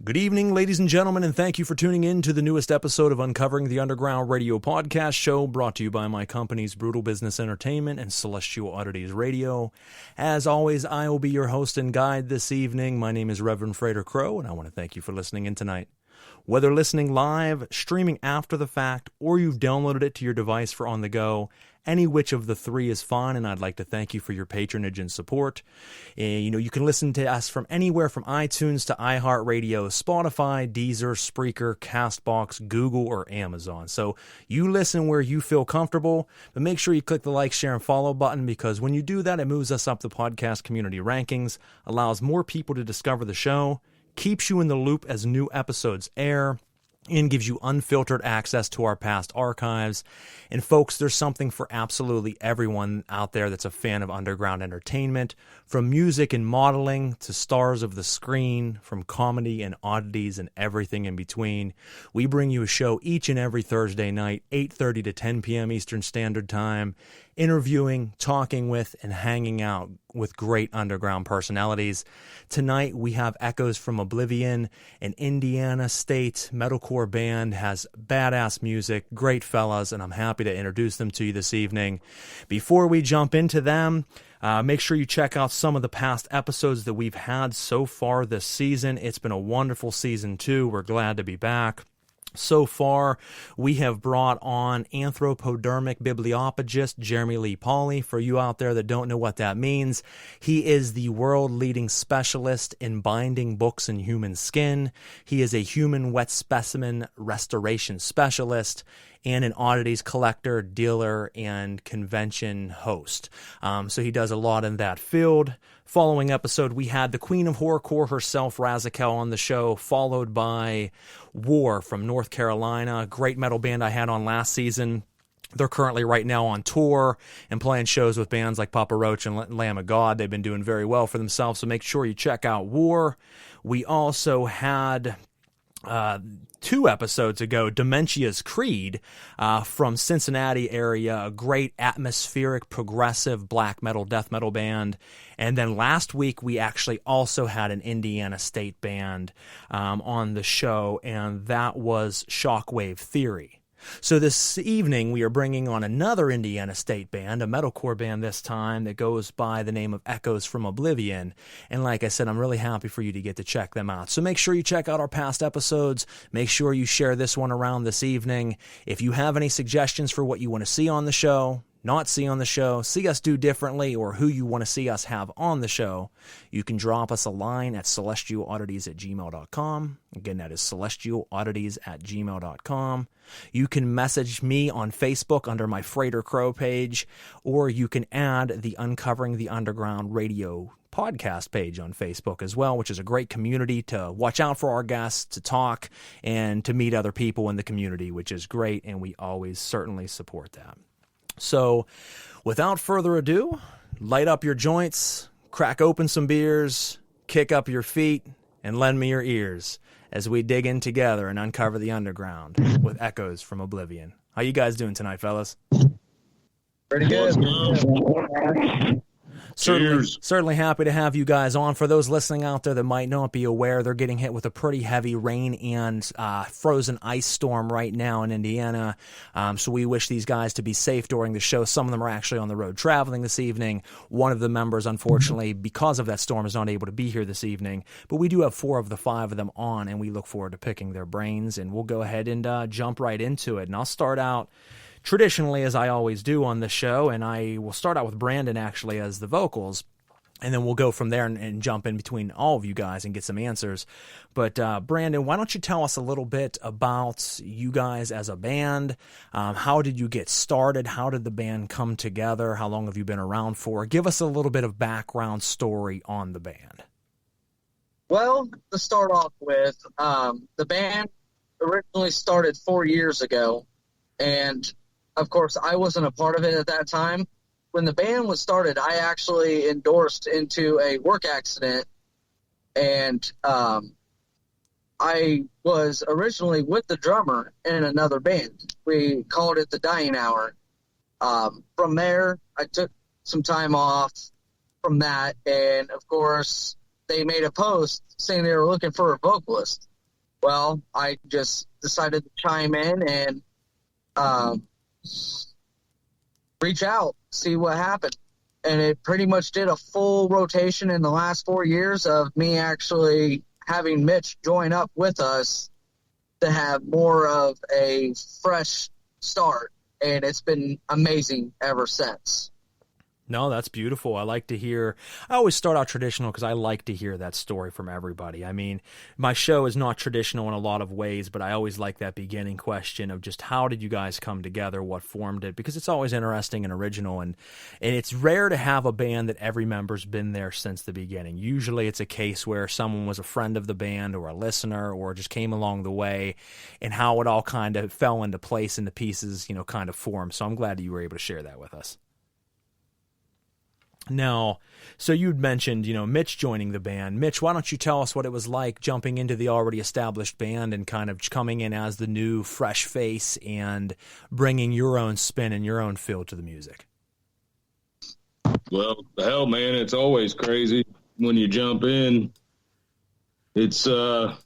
Good evening, ladies and gentlemen, and thank you for tuning in to the newest episode of Uncovering the Underground Radio podcast show, brought to you by my companies Brutal Business Entertainment and Celestial Oddities Radio. As always, I will be your host and guide this evening. My name is Reverend Frater Crow, and I want to thank you for listening in tonight. Whether listening live, streaming after the fact, or you've downloaded it to your device for on the go, any which of the three is fine, and I'd like to thank you for your patronage and support. You can listen to us from anywhere from iTunes to iHeartRadio, Spotify, Deezer, Spreaker, CastBox, Google, or Amazon. So you listen where you feel comfortable, but make sure you click the like, share, and follow button, because when you do that, it moves us up the podcast community rankings, allows more people to discover the show, keeps you in the loop as new episodes air, and gives you unfiltered access to our past archives. And folks, there's something for absolutely everyone out there that's a fan of underground entertainment, from music and modeling to stars of the screen, from comedy and oddities and everything in between. We bring you a show each and every Thursday night, 8:30 to 10 p.m. Eastern Standard Time, interviewing, talking with, and hanging out with great underground personalities. Tonight, we have Echoes From Oblivion, an Indiana State metalcore band, has badass music, great fellas, and I'm happy to introduce them to you this evening. Before we jump into them, make sure you check out some of the past episodes that we've had so far this season. It's been a wonderful season, too. We're glad to be back. So far, we have brought on anthropodermic bibliopagist Jeremy Lee Pauley. For you out there that don't know what that means, he is the world-leading specialist in binding books in human skin. He is a human wet specimen restoration specialist and an oddities collector, dealer, and convention host. So he does a lot in that field. Following episode, we had the Queen of Horrorcore herself, Razikel, on the show, followed by War from North Carolina, great metal band I had on last season. They're currently right now on tour and playing shows with bands like Papa Roach and Lamb of God. They've been doing very well for themselves, so make sure you check out War. We also had 2 episodes ago, Dementia's Creed from Cincinnati area, a great atmospheric, progressive black metal, death metal band. And then last week, we actually also had an Indiana State band on the show, and that was Shockwave Theory. So this evening, we are bringing on another Indiana State band, a metalcore band this time, that goes by the name of Echoes From Oblivion. And like I said, I'm really happy for you to get to check them out. So make sure you check out our past episodes. Make sure you share this one around this evening. If you have any suggestions for what you want to see on the show, not see on the show, see us do differently, or who you want to see us have on the show, you can drop us a line at celestialoddities@gmail.com. Again, that is celestialoddities@gmail.com. You can message me on Facebook under my Frater Crow page, or you can add the Uncovering the Underground Radio podcast page on Facebook as well, which is a great community to watch out for our guests, to talk, and to meet other people in the community, which is great, and we always certainly support that. So, without further ado, light up your joints, crack open some beers, kick up your feet, and lend me your ears as we dig in together and uncover the underground with Echoes From Oblivion. How you guys doing tonight, fellas? Pretty good. Certainly happy to have you guys on. For those listening out there that might not be aware, they're getting hit with a pretty heavy rain and frozen ice storm right now in Indiana. So we wish these guys to be safe during the show. Some of them are actually on the road traveling this evening. One of the members, unfortunately, because of that storm, is not able to be here this evening. But we do have 4 of the 5 of them on, and we look forward to picking their brains. And we'll go ahead and jump right into it. And I'll start out traditionally, as I always do on the show, and I will start out with Brandon, actually, as the vocals, and then we'll go from there and jump in between all of you guys and get some answers. But Brandon, why don't you tell us a little bit about you guys as a band? How did you get started? How did the band come together? How long have you been around for? Give us a little bit of background story on the band. Well, to start off with, the band originally started 4 years ago, and of course, I wasn't a part of it at that time. When the band was started, I actually endorsed into a work accident, and I was originally with the drummer in another band. We called it the Dying Hour. From there, I took some time off from that, and of course, they made a post saying they were looking for a vocalist. Well, I just decided to chime in and reach out, see what happened. And it pretty much did a full rotation in the last 4 years of me actually having Mitch join up with us to have more of a fresh start. And it's been amazing ever since. No, that's beautiful. I like to hear, I always start out traditional because I like to hear that story from everybody. I mean, my show is not traditional in a lot of ways, but I always like that beginning question of just how did you guys come together, what formed it, because it's always interesting and original, and it's rare to have a band that every member's been there since the beginning. Usually it's a case where someone was a friend of the band or a listener or just came along the way, and how it all kind of fell into place and the pieces, you know, kind of formed. So I'm glad that you were able to share that with us. Now, so you'd mentioned, you know, Mitch joining the band. Mitch, why don't you tell us what it was like jumping into the already established band and kind of coming in as the new fresh face and bringing your own spin and your own feel to the music? Well, hell, man, it's always crazy when you jump in. It's one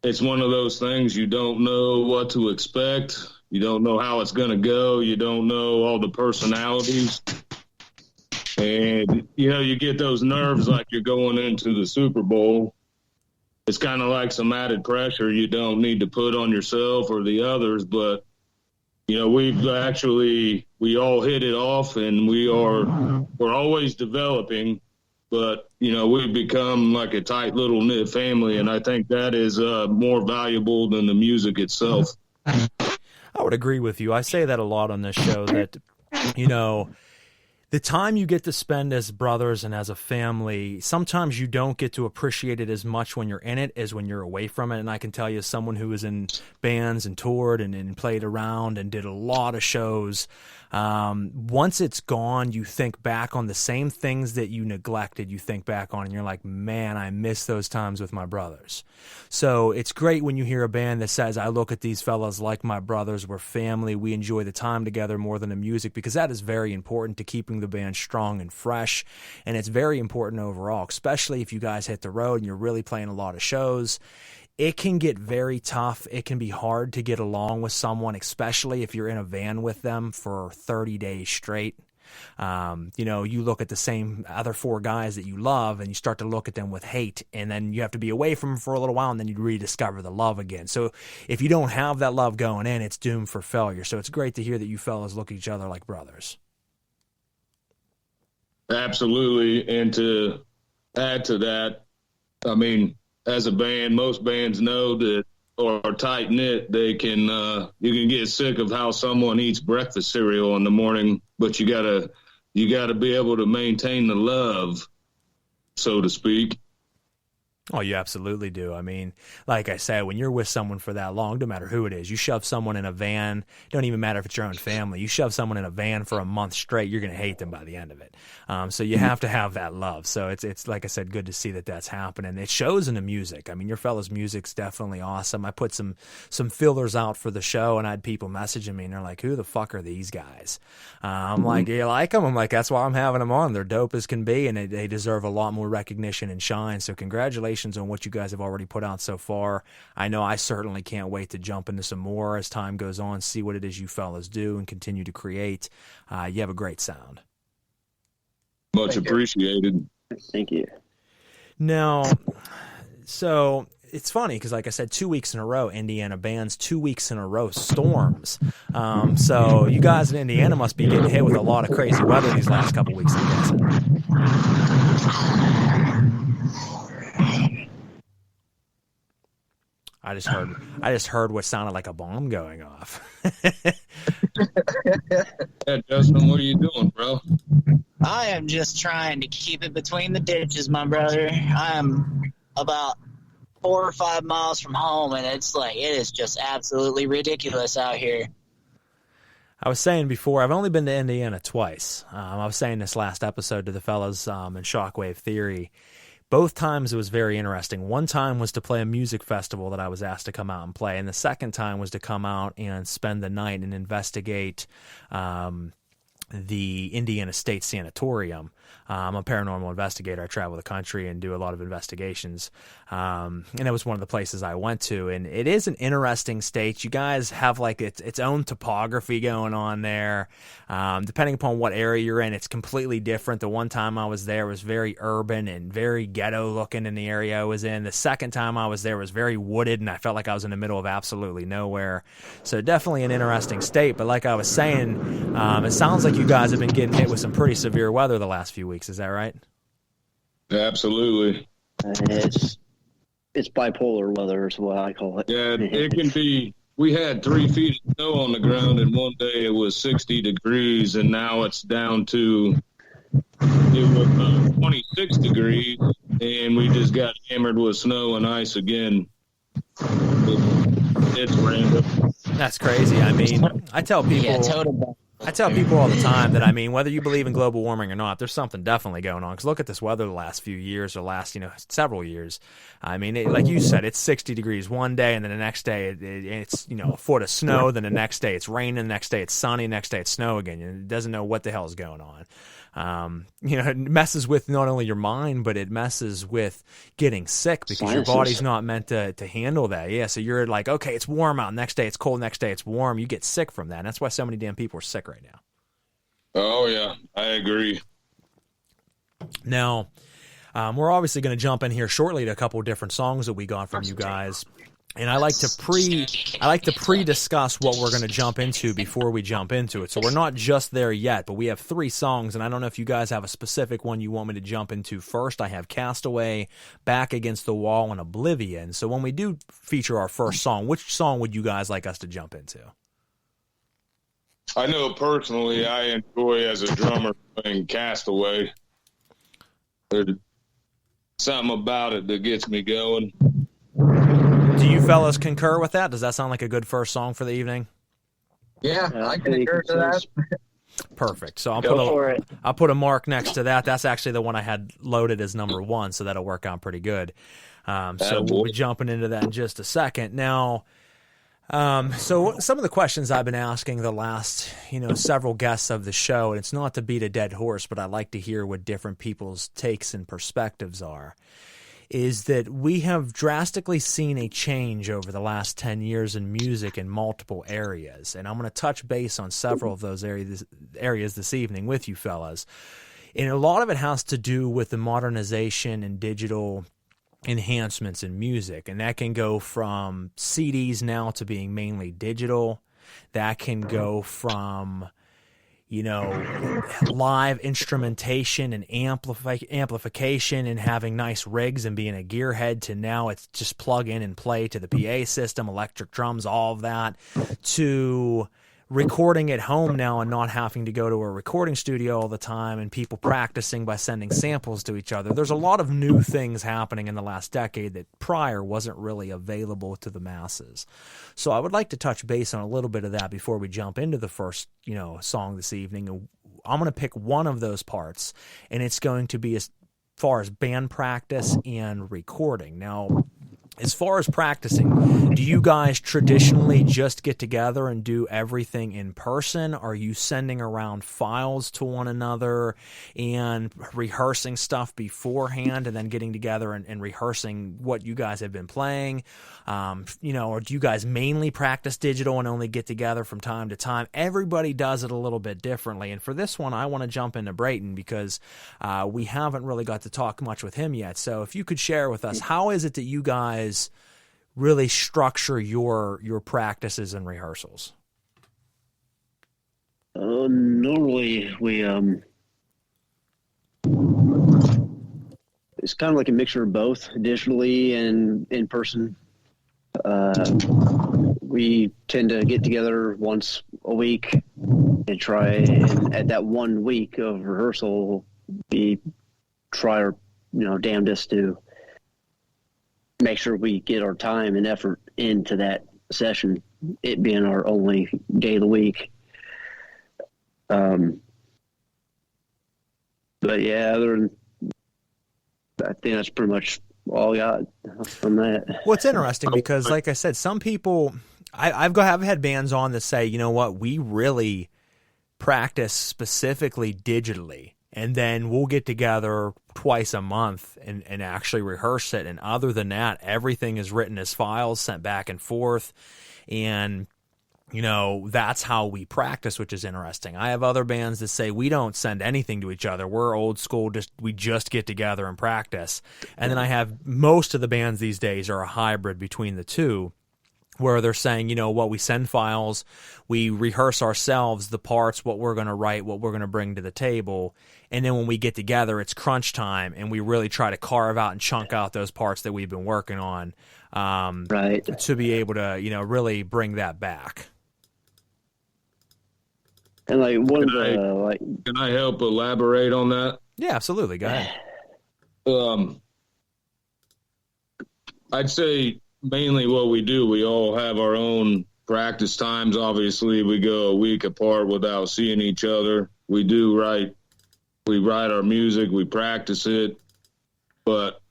of those things you don't know what to expect. You don't know how it's going to go. You don't know all the personalities. And, you know, you get those nerves like you're going into the Super Bowl. It's kind of like some added pressure you don't need to put on yourself or the others. But, you know, we all hit it off, and we're always developing. But, you know, we've become like a tight little knit family, and I think that is more valuable than the music itself. I would agree with you. I say that a lot on this show that, you know, the time you get to spend as brothers and as a family, sometimes you don't get to appreciate it as much when you're in it as when you're away from it. And I can tell you, as someone who was in bands and toured and played around and did a lot of shows, once it's gone, you think back on the same things that you neglected, you think back on, and you're like, man, I miss those times with my brothers. So it's great when you hear a band that says, I look at these fellas like my brothers, we're family, we enjoy the time together more than the music, because that is very important to keeping the band strong and fresh, and it's very important overall, especially if you guys hit the road and you're really playing a lot of shows. It can get very tough. It can be hard to get along with someone, especially if you're in a van with them for 30 days straight. You know, you look at the same other four guys that you love and you start to look at them with hate, and then you have to be away from them for a little while, and then you rediscover the love again. So if you don't have that love going in, it's doomed for failure. So it's great to hear that you fellas look at each other like brothers. Absolutely. And to add to that, I mean, as a band, most bands know that, or are tight knit, they can, you can get sick of how someone eats breakfast cereal in the morning, but you gotta be able to maintain the love, so to speak. Oh, you absolutely do. I mean, like I said, when you're with someone for that long, no matter who it is, you shove someone in a van, don't even matter if it's your own family, you shove someone in a van for a month straight, you're going to hate them by the end of it. So you have to have that love. So it's like I said, good to see that that's happening. It shows in the music. I mean, your fellas' music's definitely awesome. I put some fillers out for the show, and I had people messaging me, and they're like, who the fuck are these guys? I'm like, you like them? I'm like, that's why I'm having them on. They're dope as can be, and they deserve a lot more recognition and shine. So congratulations on what you guys have already put out so far. I know I certainly can't wait to jump into some more as time goes on, see what it is you fellas do and continue to create. You have a great sound. Much appreciated. Thank you. Now, so it's funny because, like I said, 2 weeks in a row, Indiana bands, 2 weeks in a row, storms. So you guys in Indiana must be getting hit with a lot of crazy weather these last couple weeks, I'm guessing. I just heard what sounded like a bomb going off. Yeah, Justin, what are you doing, bro? I am just trying to keep it between the ditches, my brother. I am about 4 or 5 miles from home, and it's like, it is just absolutely ridiculous out here. I was saying before, I've only been to Indiana twice. I was saying this last episode to the fellas in Shockwave Theory. Both times it was very interesting. One time was to play a music festival that I was asked to come out and play, and the second time was to come out and spend the night and investigate the Indiana State Sanatorium. I'm a paranormal investigator. I travel the country and do a lot of investigations. And that was one of the places I went to. And it is an interesting state. You guys have like its own topography going on there. Depending upon what area you're in, it's completely different. The one time I was there was very urban and very ghetto looking in the area I was in. The second time I was there was very wooded, and I felt like I was in the middle of absolutely nowhere. So definitely an interesting state. But like I was saying, it sounds like you guys have been getting hit with some pretty severe weather the last few weeks. Is that right? Absolutely. It's bipolar weather is what I call it. Yeah, it can be. We had 3 feet of snow on the ground, and one day it was 60 degrees, and now it's down to 26 degrees, and we just got hammered with snow and ice again. It's random. That's crazy. I mean, I tell people all the time that, I mean, whether you believe in global warming or not, there's something definitely going on. Because look at this weather the last few years or last, several years. I mean, like you said, it's 60 degrees one day, and then the next day it's, a foot of snow. Then the next day it's raining. The next day it's sunny. The next day it's snow again. It doesn't know what the hell is going on. It messes with not only your mind, but it messes with getting sick because your body's not meant to handle that. Yeah, so you're like, okay, it's warm out. Next day it's cold. Next day it's warm. You get sick from that. And that's why so many damn people are sick right now. Oh, yeah, I agree. Now, we're obviously going to jump in here shortly to a couple of different songs that we got from you guys. And I like to pre-discuss what we're going to jump into before we jump into it. So we're not just there yet, but we have 3 songs, and I don't know if you guys have a specific one you want me to jump into first. I have Castaway, Back Against the Wall, and Oblivion. So when we do feature our first song, which song would you guys like us to jump into? I know personally I enjoy as a drummer playing Castaway. There's something about it that gets me going. Do you fellas concur with that? Does that sound like a good first song for the evening? Yeah, I can concur to that. Perfect. So I'll put a mark next to that. That's actually the one I had loaded as number 1, so that'll work out pretty good. So we'll be jumping into that in just a second. Now, so some of the questions I've been asking the last, several guests of the show, and it's not to beat a dead horse, but I like to hear what different people's takes and perspectives are, is that we have drastically seen a change over the last 10 years in music in multiple areas. And I'm going to touch base on several of those areas this evening with you fellas. And a lot of it has to do with the modernization and digital enhancements in music. And that can go from CDs now to being mainly digital. That can go from live instrumentation and amplification and having nice rigs and being a gearhead to now it's just plug in and play to the PA system, electric drums, all of that, to recording at home now and not having to go to a recording studio all the time and people practicing by sending samples to each other. There's a lot of new things happening in the last decade that prior wasn't really available to the masses. So I would like to touch base on a little bit of that before we jump into the first, song this evening. I'm going to pick one of those parts, and it's going to be as far as band practice and recording. Now, as far as practicing, do you guys traditionally just get together and do everything in person? Are you sending around files to one another and rehearsing stuff beforehand and then getting together and rehearsing what you guys have been playing? Or do you guys mainly practice digital and only get together from time to time? Everybody does it a little bit differently. And for this one, I want to jump into Brayton because we haven't really got to talk much with him yet. So if you could share with us, how is it that you guys really structure your practices and rehearsals? Normally we it's kind of like a mixture of both, digitally and in person. We tend to get together once a week and try, and at that 1 week of rehearsal, we try our damnedest to make sure we get our time and effort into that session, it being our only day of the week. But yeah, I think that's pretty much all I got from that. Well, it's interesting because, like I said, some people, I've had bands on that say, you know what, we really practice specifically digitally. and then we'll get together twice a month and actually rehearse it. And other than that, everything is written as files, sent back and forth, and that's how we practice, which is interesting. I have other bands that say we don't send anything to each other. We're old school. We just get together and practice. And then I have most of the bands these days are a hybrid between the two, where they're saying, we send files, we rehearse ourselves, the parts, what we're going to write, what we're going to bring to the table. And then when we get together, it's crunch time, and we really try to carve out and chunk out those parts that we've been working on, to be able to, really bring that back. And can I help elaborate on that? Yeah, absolutely. Go ahead. I'd say mainly what we do, we all have our own practice times. Obviously, we go a week apart without seeing each other. We write our music, we practice it, but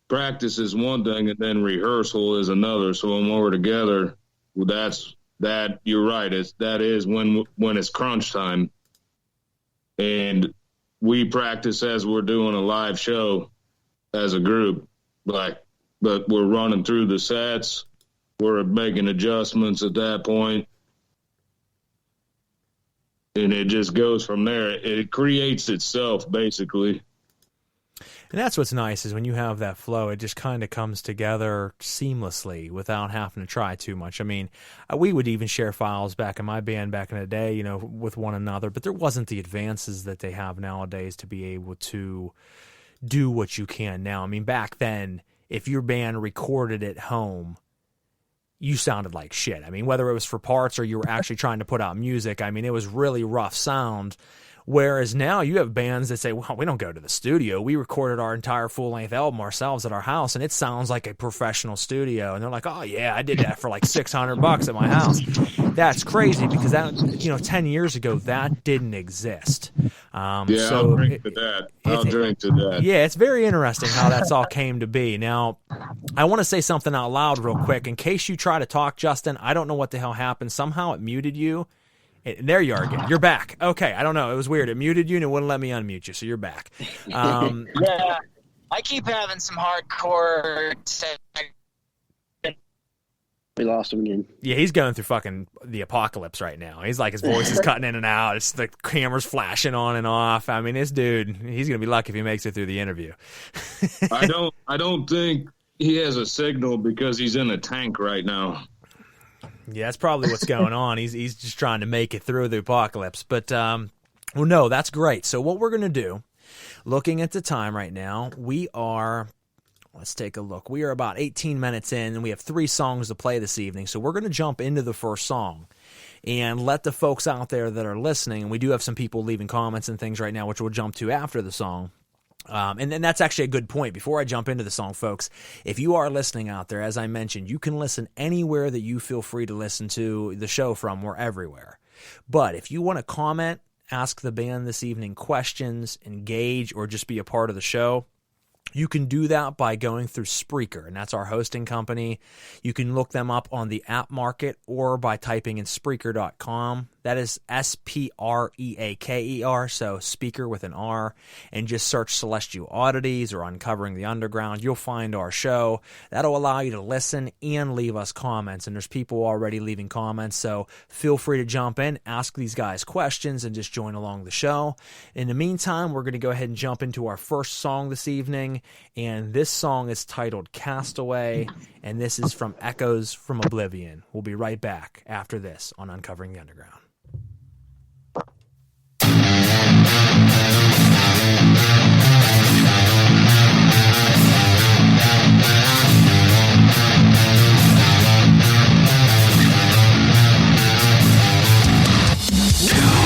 practice is one thing, and then rehearsal is another. So when we're together, that you're right. That is when it's crunch time, and we practice as we're doing a live show as a group. But we're running through the sets, we're making adjustments at that point, and it just goes from there. It creates itself, basically. And that's what's nice, is when you have that flow, it just kind of comes together seamlessly without having to try too much. I mean, we would even share files back in my band back in the day, with one another, but there wasn't the advances that they have nowadays to be able to do what you can now. I mean, back then, if your band recorded at home, you sounded like shit. I mean, whether it was for parts or you were actually trying to put out music, I mean, it was really rough sound. Whereas now you have bands that say, well, we don't go to the studio. We recorded our entire full-length album ourselves at our house, and it sounds like a professional studio. And they're like, oh, yeah, I did that for like $600 at my house. That's crazy, because that, 10 years ago, that didn't exist. I'll drink to that. Yeah, it's very interesting how that's all came to be. Now, I want to say something out loud real quick. In case you try to talk, Justin, I don't know what the hell happened. Somehow it muted you. There you are again. You're back. Okay, I don't know. It was weird. It muted you and it wouldn't let me unmute you, so you're back. Yeah, I keep having some hardcore. We lost him again. Yeah, he's going through fucking the apocalypse right now. He's like, his voice is cutting in and out. It's the camera's flashing on and off. I mean, this dude, he's gonna be lucky if he makes it through the interview. I don't think he has a signal because he's in a tank right now. Yeah, that's probably what's going on. He's just trying to make it through the apocalypse. But, no, that's great. So what we're going to do, looking at the time right now, let's take a look. We are about 18 minutes in, and we have 3 songs to play this evening. So we're going to jump into the first song and let the folks out there that are listening, and we do have some people leaving comments and things right now, which we'll jump to after the song. And then that's actually a good point. Before I jump into the song, folks, if you are listening out there, as I mentioned, you can listen anywhere that you feel free to listen to the show from. We're everywhere. But if you want to comment, ask the band this evening questions, engage, or just be a part of the show, you can do that by going through Spreaker, and that's our hosting company. You can look them up on the app market or by typing in Spreaker.com. That is Spreaker, so speaker with an R, and just search Celestial Oddities or Uncovering the Underground. You'll find our show. That'll allow you to listen and leave us comments, and there's people already leaving comments, so feel free to jump in, ask these guys questions, and just join along the show. In the meantime, we're going to go ahead and jump into our first song this evening, and this song is titled Castaway, and this is from Echoes from Oblivion. We'll be right back after this on Uncovering the Underground. Yeah.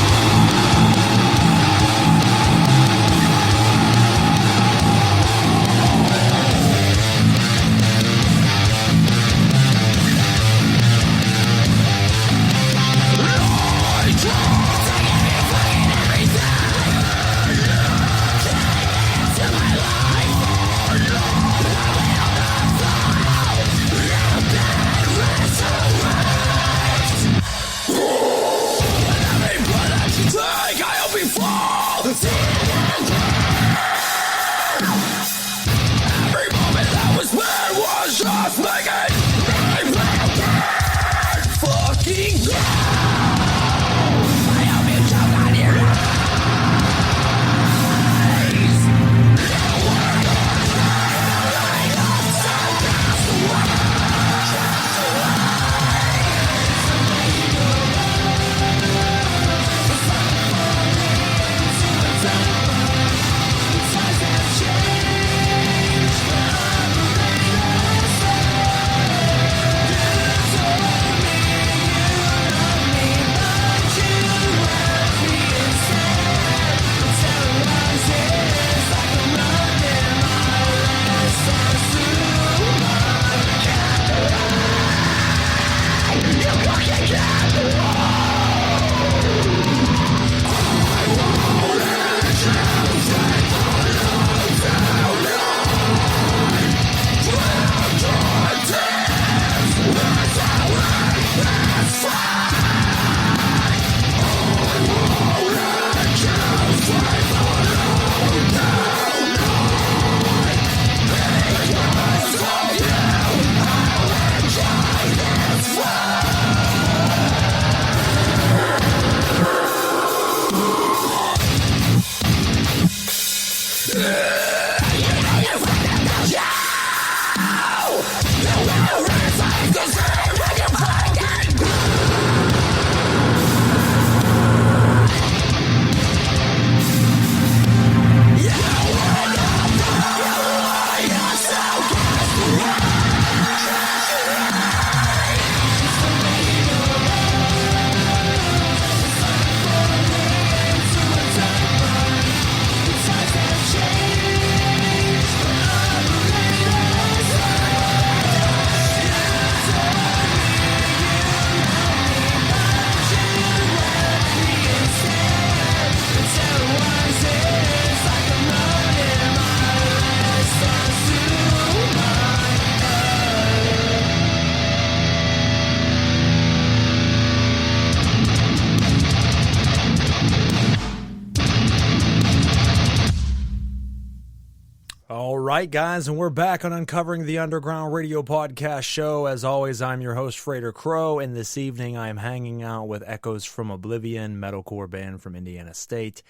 right, guys, and we're back on Uncovering the Underground Radio Podcast Show. As always, I'm your host, Frater Crow, and this evening I am hanging out with Echoes From Oblivion, metalcore band from Indiana State,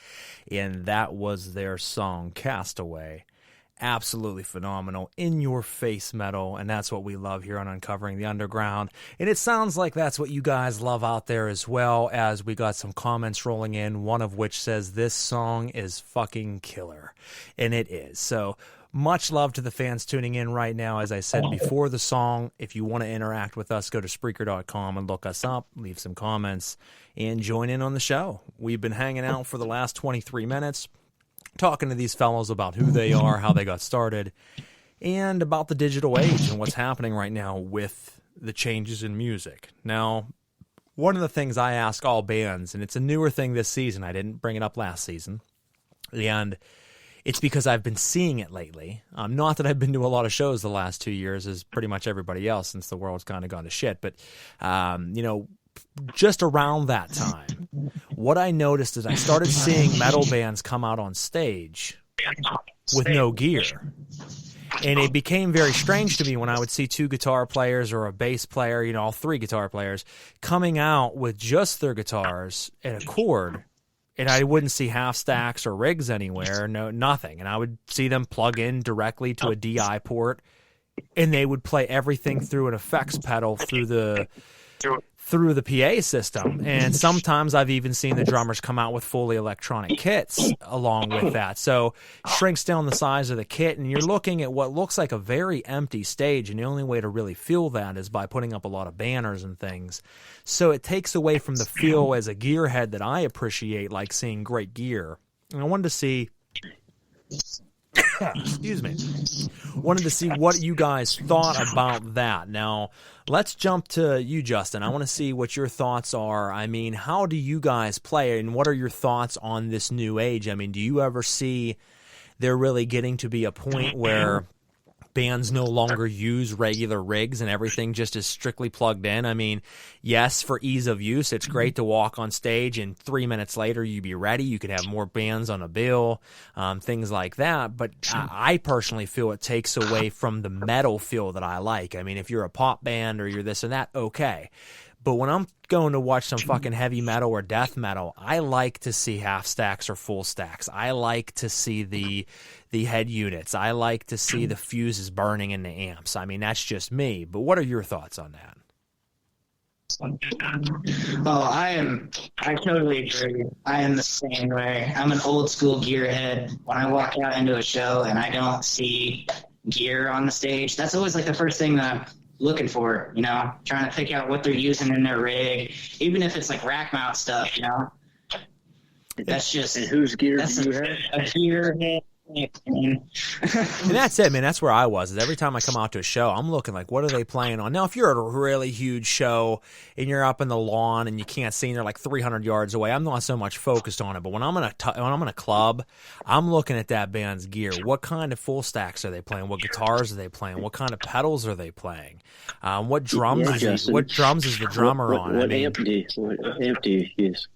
and that was their song, Castaway. Absolutely phenomenal, in-your-face metal, and that's what we love here on Uncovering the Underground. And it sounds like that's what you guys love out there as well, as we got some comments rolling in, one of which says this song is fucking killer. And it is. So much love to the fans tuning in right now. As I said before the song, if you want to interact with us, go to Spreaker.com and look us up, leave some comments, and join in on the show. We've been hanging out for the last 23 minutes, talking to these fellows about who they are, how they got started, and about the digital age and what's happening right now with the changes in music. Now, one of the things I ask all bands, and it's a newer thing this season, I didn't bring it up last season, and it's because I've been seeing it lately. Not that I've been to a lot of shows the last 2 years, as pretty much everybody else, since the world's kind of gone to shit, but, just around that time, what I noticed is I started seeing metal bands come out on stage with no gear. And it became very strange to me when I would see two guitar players or a bass player, all three guitar players, coming out with just their guitars and a chord, and I wouldn't see half stacks or rigs anywhere, nothing. And I would see them plug in directly to a DI port, and they would play everything through an effects pedal through the PA system. And sometimes I've even seen the drummers come out with fully electronic kits along with that. So shrinks down the size of the kit, and you're looking at what looks like a very empty stage, and the only way to really feel that is by putting up a lot of banners and things. So it takes away from the feel as a gearhead that I appreciate, like seeing great gear. And I wanted to see wanted to see what you guys thought about that. Now, let's jump to you, Justin. I want to see what your thoughts are. I mean, how do you guys play, and what are your thoughts on this new age? I mean, do you ever see there really getting to be a point where bands no longer use regular rigs and everything just is strictly plugged in. I mean, yes, for ease of use, it's great to walk on stage and 3 minutes later you'd be ready. You could have more bands on a bill, things like that. But I personally feel it takes away from the metal feel that I like. I mean, if you're a pop band or you're this and that, okay. But when I'm going to watch some fucking heavy metal or death metal, I like to see half stacks or full stacks. I like to see the head units. I like to see the fuses burning in the amps. I mean, that's just me. But what are your thoughts on that? Oh, I totally agree. I am the same way. I'm an old school gearhead. When I walk out into a show and I don't see gear on the stage, that's always like the first thing that I'm looking for, trying to pick out what they're using in their rig, even if it's like rack mount stuff, That's just. And whose gear do you have? A gearhead. And that's it, man. That's where I was. Is every time I come out to a show, I'm looking like, what are they playing on? Now, if you're at a really huge show and you're up in the lawn and you can't see and they're like 300 yards away, I'm not so much focused on it. But when I'm in a club, I'm looking at that band's gear. What kind of full stacks are they playing? What guitars are they playing? What kind of pedals are they playing? What drums? What drums is the drummer on? What amp do you use?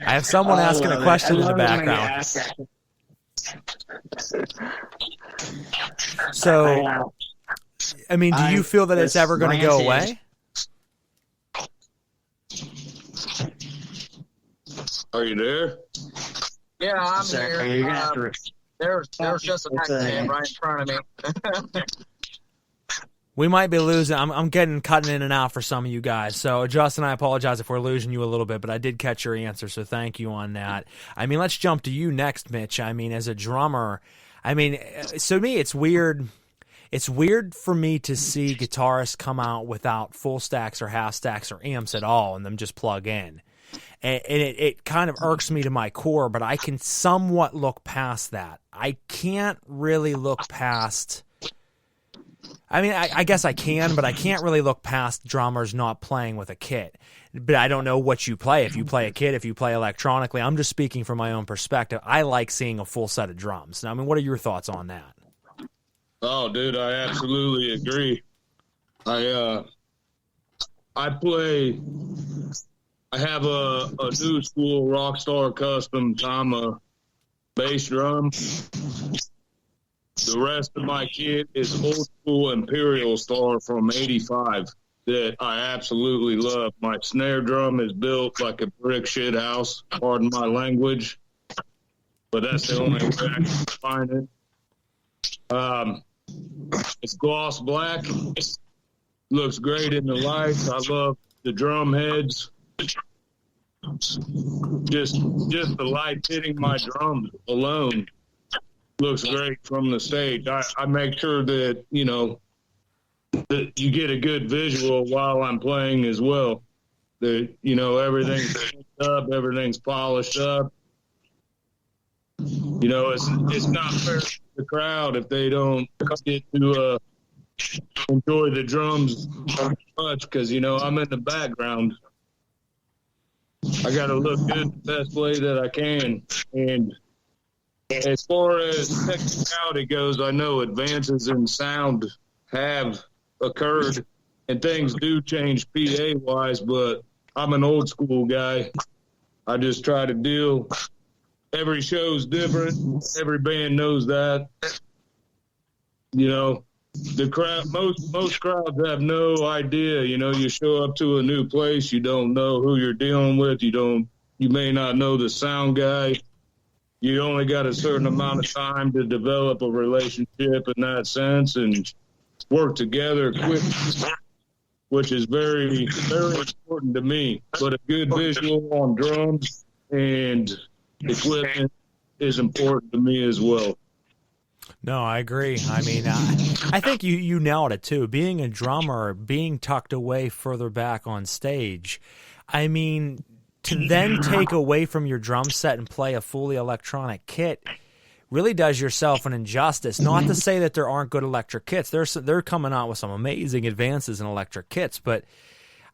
I have someone asking a question in the background. So, I mean, do you feel that it's ever going to go away? Are you there? Yeah, I'm here. There's just a back right in front of me. We might be losing. I'm cutting in and out for some of you guys. So, Justin, I apologize if we're losing you a little bit, but I did catch your answer, so thank you on that. I mean, let's jump to you next, Mitch. I mean, as a drummer, so me, it's weird. It's weird for me to see guitarists come out without full stacks or half stacks or amps at all and them just plug in. And it kind of irks me to my core, but I can somewhat look past that. I can't really look past... I mean, I guess I can, but I can't really look past drummers not playing with a kit. But I don't know what you play. If you play a kit, if you play electronically, I'm just speaking from my own perspective. I like seeing a full set of drums. Now, I mean, what are your thoughts on that? Oh, dude, I absolutely agree. I have a new school Rockstar Custom Tama bass drum. The rest of my kit is old school Imperial Star from '85 that I absolutely love. My snare drum is built like a brick shit house, pardon my language, but that's the only way I can find it. It's gloss black. Looks great in the lights. I love the drum heads. Just the light hitting my drums alone looks great from the stage. I make sure that, that you get a good visual while I'm playing as well. That, everything's up, everything's polished up. It's not fair to the crowd if they don't get to enjoy the drums much because, I'm in the background. I got to look good the best way that I can. And as far as technicality goes, I know advances in sound have occurred and things do change PA-wise, but I'm an old school guy. I just try to deal. Every show's different. Every band knows that. The crowd, most crowds have no idea. You show up to a new place, you don't know who you're dealing with. You may not know the sound guy. You only got a certain amount of time to develop a relationship in that sense and work together quickly, which is very, very important to me. But a good visual on drums and equipment is important to me as well. No, I agree. I mean, I think you nailed it too. Being a drummer, being tucked away further back on stage, I mean, to then take away from your drum set and play a fully electronic kit really does yourself an injustice. Not to say that there aren't good electric kits. They're coming out with some amazing advances in electric kits, but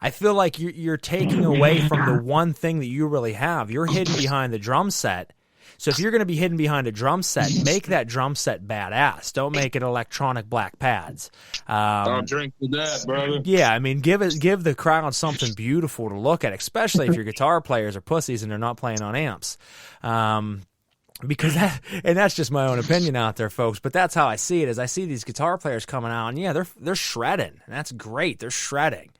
I feel like you're taking away from the one thing that you really have. You're hidden behind the drum set. So if you're going to be hidden behind a drum set, make that drum set badass. Don't make it electronic black pads. I'll drink to that, brother. Yeah, I mean, give the crowd something beautiful to look at, especially if your guitar players are pussies and they're not playing on amps. Because that's just my own opinion out there, folks. But that's how I see it. Is I see these guitar players coming out, and yeah, they're shredding, and that's great. They're shredding.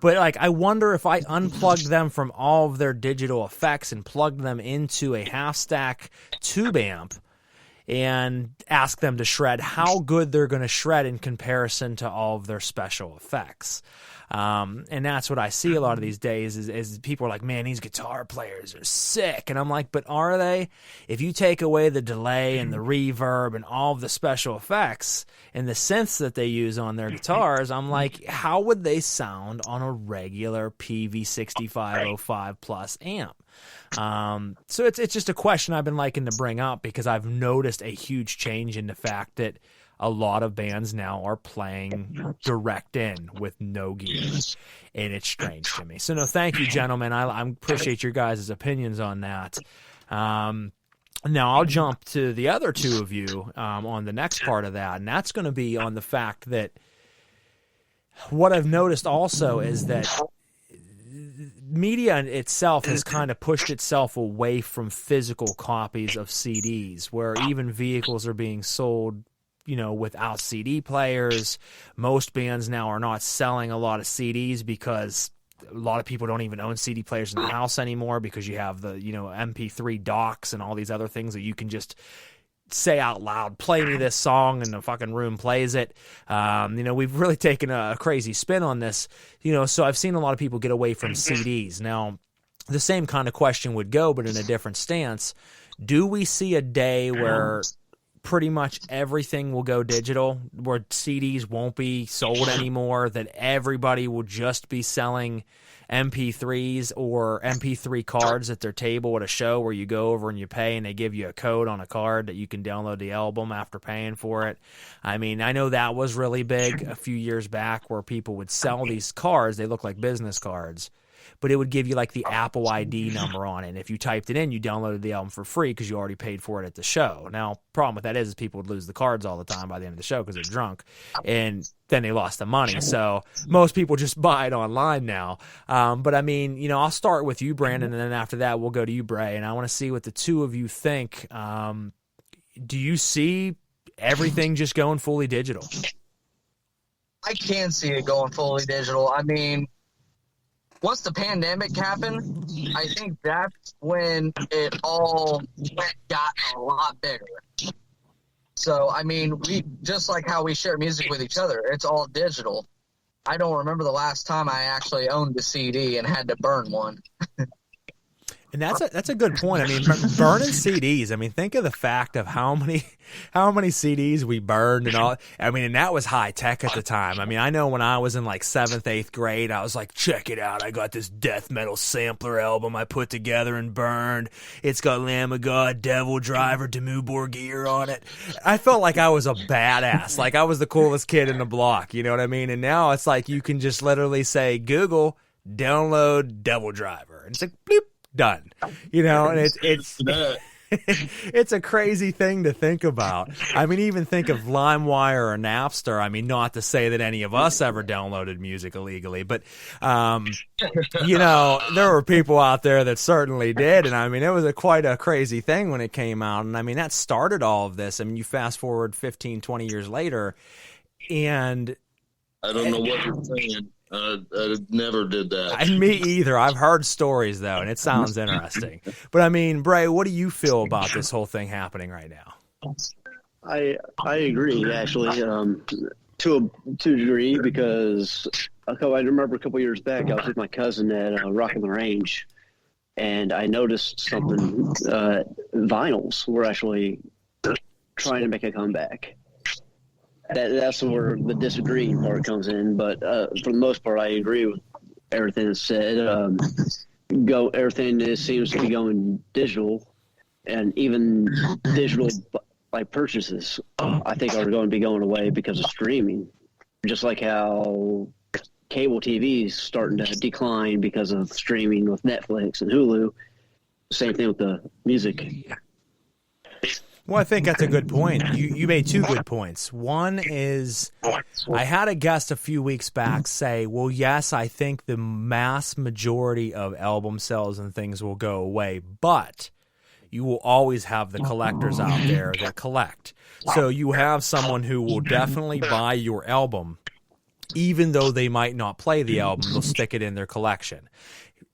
But like, I wonder if I unplugged them from all of their digital effects and plugged them into a half stack tube amp and ask them to shred, how good they're going to shred in comparison to all of their special effects. And that's what I see a lot of these days is people are like, man, these guitar players are sick. And I'm like, but are they? If you take away the delay and the reverb and all of the special effects and the synths that they use on their guitars, I'm like, how would they sound on a regular PV6505 plus amp? So it's just a question I've been liking to bring up because I've noticed a huge change in the fact that a lot of bands now are playing direct in with no gear, and it's strange to me. So no, thank you, gentlemen. I appreciate your guys' opinions on that. Now I'll jump to the other two of you on the next part of that, and that's going to be on the fact that what I've noticed also is that media itself has kind of pushed itself away from physical copies of CDs, where even vehicles are being sold, you know, without CD players. Most bands now are not selling a lot of CDs because a lot of people don't even own CD players in the house anymore, because you have the, you know, MP3 docks and all these other things that you can just say out loud, play me this song, and the fucking room plays it. You know, we've really taken a crazy spin on this, you know, so I've seen a lot of people get away from CDs. Now, the same kind of question would go, but in a different stance. Do we see a day where pretty much everything will go digital, where CDs won't be sold anymore, that everybody will just be selling MP3s or MP3 cards at their table at a show where you go over and you pay and they give you a code on a card that you can download the album after paying for it? I mean, I know that was really big a few years back where people would sell these cards. They look like business cards, but it would give you like the Apple ID number on it. And if you typed it in, you downloaded the album for free because you already paid for it at the show. Now, problem with that is people would lose the cards all the time by the end of the show because they're drunk, and then they lost the money. So most people just buy it online now. But I mean, you know, I'll start with you, Brandon, and then after that, we'll go to you, Bray. And I want to see what the two of you think. Do you see everything just going fully digital? I can see it going fully digital. I mean, once the pandemic happened, I think that's when it all got a lot bigger. So, I mean, we just like how we share music with each other, it's all digital. I don't remember the last time I actually owned a CD and had to burn one. And that's a good point. I mean, burning CDs. I mean, think of the fact of how many CDs we burned and all. I mean, and that was high tech at the time. I mean, I know when I was in like 7th, 8th grade, I was like, check it out. I got this death metal sampler album I put together and burned. It's got Lamb of God, Devil Driver, Dimmu Borgir on it. I felt like I was a badass. Like I was the coolest kid in the block. You know what I mean? And now it's like you can just literally say, Google, download Devil Driver. And it's like, bloop. Done, you know, and it's it's a crazy thing to think about. I mean, even think of LimeWire or Napster. I mean, not to say that any of us ever downloaded music illegally, but you know, there were people out there that certainly did, and I mean, it was quite a crazy thing when it came out, and I mean, that started all of this. I mean, you fast forward 15, 20 years later, and I don't know what you're saying. I never did that. Me either. I've heard stories, though, and it sounds interesting. But, I mean, Bray, what do you feel about this whole thing happening right now? I agree, actually, to a degree, because I remember a couple years back, I was with my cousin at Rock on the Range, and I noticed something. Vinyls were actually trying to make a comeback. That's where the disagreeing part comes in, but for the most part, I agree with everything that's said. Everything seems to be going digital, and even digital like purchases, I think are going to be going away because of streaming. Just like how cable TV is starting to decline because of streaming with Netflix and Hulu. Same thing with the music Well, I think that's a good point. You made two good points. One is I had a guest a few weeks back say, well, yes, I think the mass majority of album sales and things will go away, but you will always have the collectors out there that collect. So you have someone who will definitely buy your album, even though they might not play the album, they'll stick it in their collection.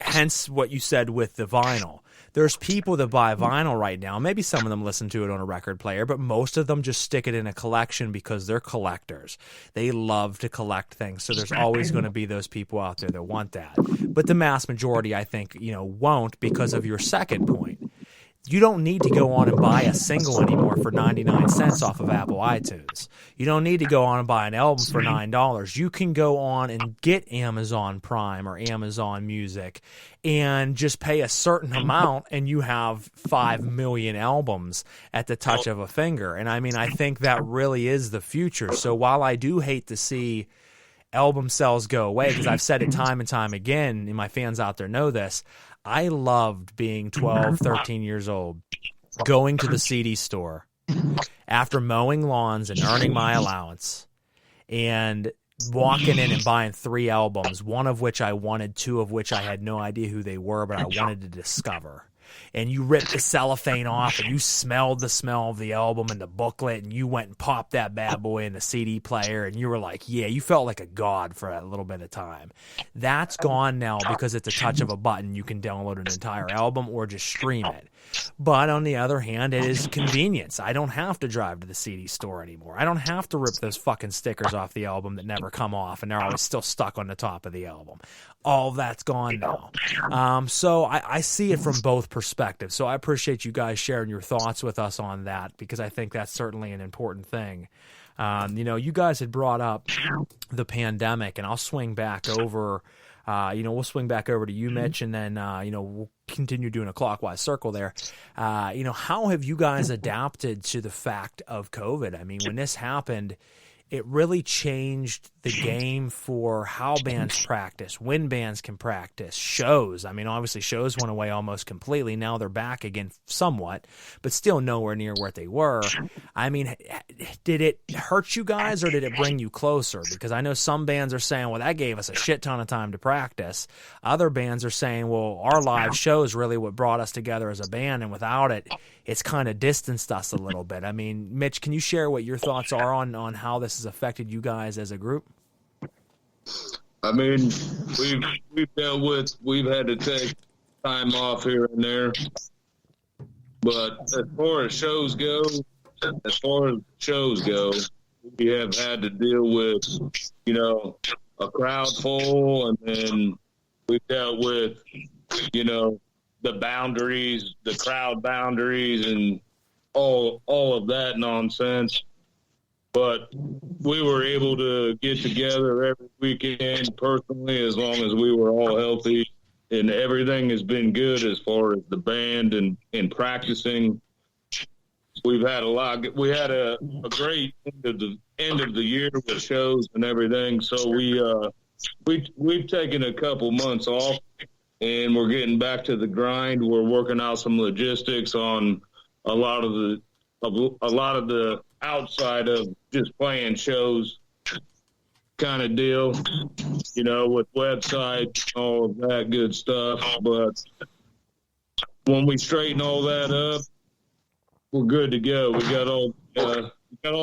Hence what you said with the vinyl. There's people that buy vinyl right now. Maybe some of them listen to it on a record player, but most of them just stick it in a collection because they're collectors. They love to collect things. So there's always going to be those people out there that want that. But the mass majority, I think, won't, because of your second point. You don't need to go on and buy a single anymore for 99 cents off of Apple iTunes. You don't need to go on and buy an album for $9. You can go on and get Amazon Prime or Amazon Music and just pay a certain amount, and you have 5 million albums at the touch of a finger. And I mean, I think that really is the future. So while I do hate to see album sales go away, because I've said it time and time again, and my fans out there know this, I loved being 12, 13 years old, going to the CD store after mowing lawns and earning my allowance and walking in and buying 3 albums, one of which I wanted, 2 of which I had no idea who they were, but I wanted to discover. And you ripped the cellophane off and you smelled the smell of the album and the booklet, and you went and popped that bad boy in the CD player, and you were like, yeah, you felt like a god for a little bit of time. That's gone now because at the touch of a button you can download an entire album or just stream it. But on the other hand, it is convenience. I don't have to drive to the CD store anymore. I don't have to rip those fucking stickers off the album that never come off and they're always still stuck on the top of the album. All that's gone now. So I see it from both perspectives. So I appreciate you guys sharing your thoughts with us on that, because I think that's certainly an important thing. You guys had brought up the pandemic, and I'll swing back over. We'll swing back over to you, Mitch, and then, we'll continue doing a clockwise circle there. How have you guys adapted to the fact of COVID? I mean, when this happened, it really changed the game for how bands practice, when bands can practice, shows. I mean, obviously shows went away almost completely. Now they're back again somewhat, but still nowhere near where they were. I mean, did it hurt you guys or did it bring you closer? Because I know some bands are saying, well, that gave us a shit ton of time to practice. Other bands are saying, well, our live show is really what brought us together as a band, and without it, it's kind of distanced us a little bit. I mean, Mitch, can you share what your thoughts are on how this has affected you guys as a group? I mean, we've had to take time off here and there, but as far as shows go, we have had to deal with, a crowd full, and then we've dealt with, the boundaries, the crowd boundaries, and all of that nonsense. But we were able to get together every weekend personally, as long as we were all healthy, and everything has been good as far as the band and practicing. We've had we had a great end of the year with shows and everything. So we've taken a couple months off, and we're getting back to the grind. We're working out some logistics on a lot of the outside of just playing shows kind of deal, with websites, all of that good stuff. But when we straighten all that up, we're good to go. We got all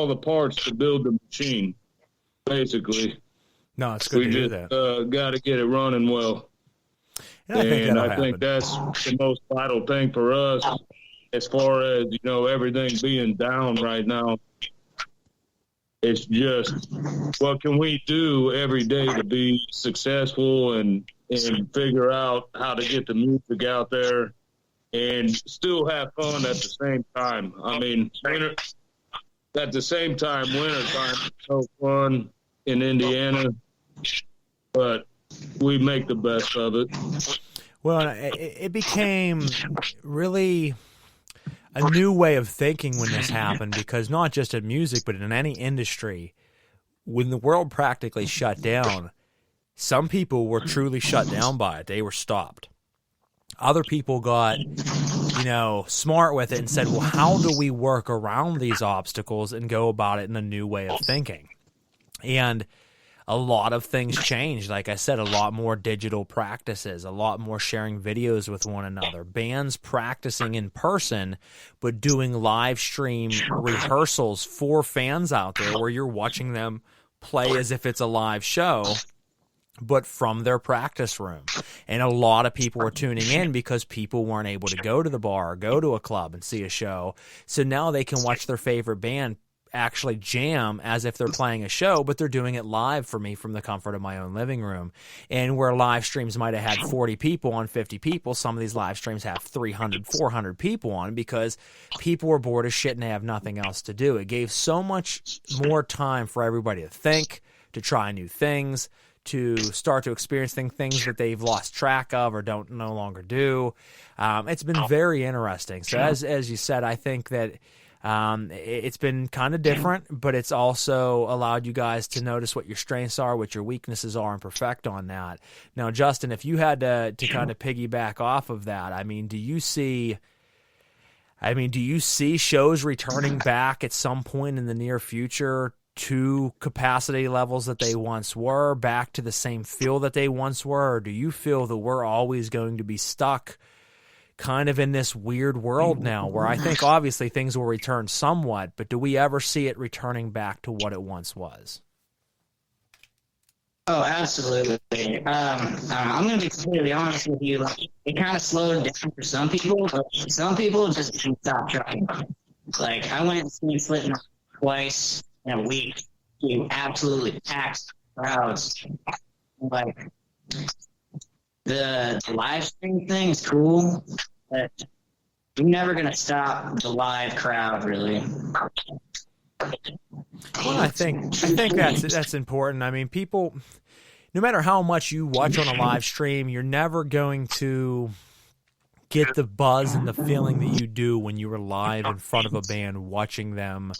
the parts to build the machine, basically. No, it's good to hear that. We just got to get it running well. And I think that's the most vital thing for us, as far as, everything being down right now. It's just, what can we do every day to be successful and figure out how to get the music out there and still have fun at the same time. I mean, wintertime is so fun in Indiana, but we make the best of it. Well, it became really a new way of thinking when this happened, because not just in music, but in any industry, when the world practically shut down, some people were truly shut down by it. They were stopped. Other people got, smart with it and said, well, how do we work around these obstacles and go about it in a new way of thinking? And a lot of things changed. Like I said, a lot more digital practices, a lot more sharing videos with one another, bands practicing in person, but doing live stream rehearsals for fans out there where you're watching them play as if it's a live show, but from their practice room. And a lot of people were tuning in because people weren't able to go to the bar or go to a club and see a show. So now they can watch their favorite band actually jam as if they're playing a show, but they're doing it live for me from the comfort of my own living room. And where live streams might have had 40 people on 50 people, some of these live streams have 300, 400 people on because people were bored as shit and they have nothing else to do. It gave so much more time for everybody to think, to try new things, to start to experience things that they've lost track of or don't no longer do. It's been very interesting. So as you said, I think that it's been kind of different, but it's also allowed you guys to notice what your strengths are, what your weaknesses are, and perfect on that. Now, Justin, if you had to kind of piggyback off of that, do you see shows returning back at some point in the near future to capacity levels that they once were, back to the same feel that they once were, or do you feel that we're always going to be stuck kind of in this weird world now where I think obviously things will return somewhat, but do we ever see it returning back to what it once was? Oh, absolutely. I'm going to be completely honest with you. It kind of slowed down for some people, but some people just didn't stop trying. Like, I went and seen Slipknot twice in a week to absolutely packed crowds. Like, the live stream thing is cool, but you're never going to stop the live crowd, really. Well, I think that's important. People, no matter how much you watch on a live stream, you're never going to get the buzz and the feeling that you do when you were live in front of a band, watching them,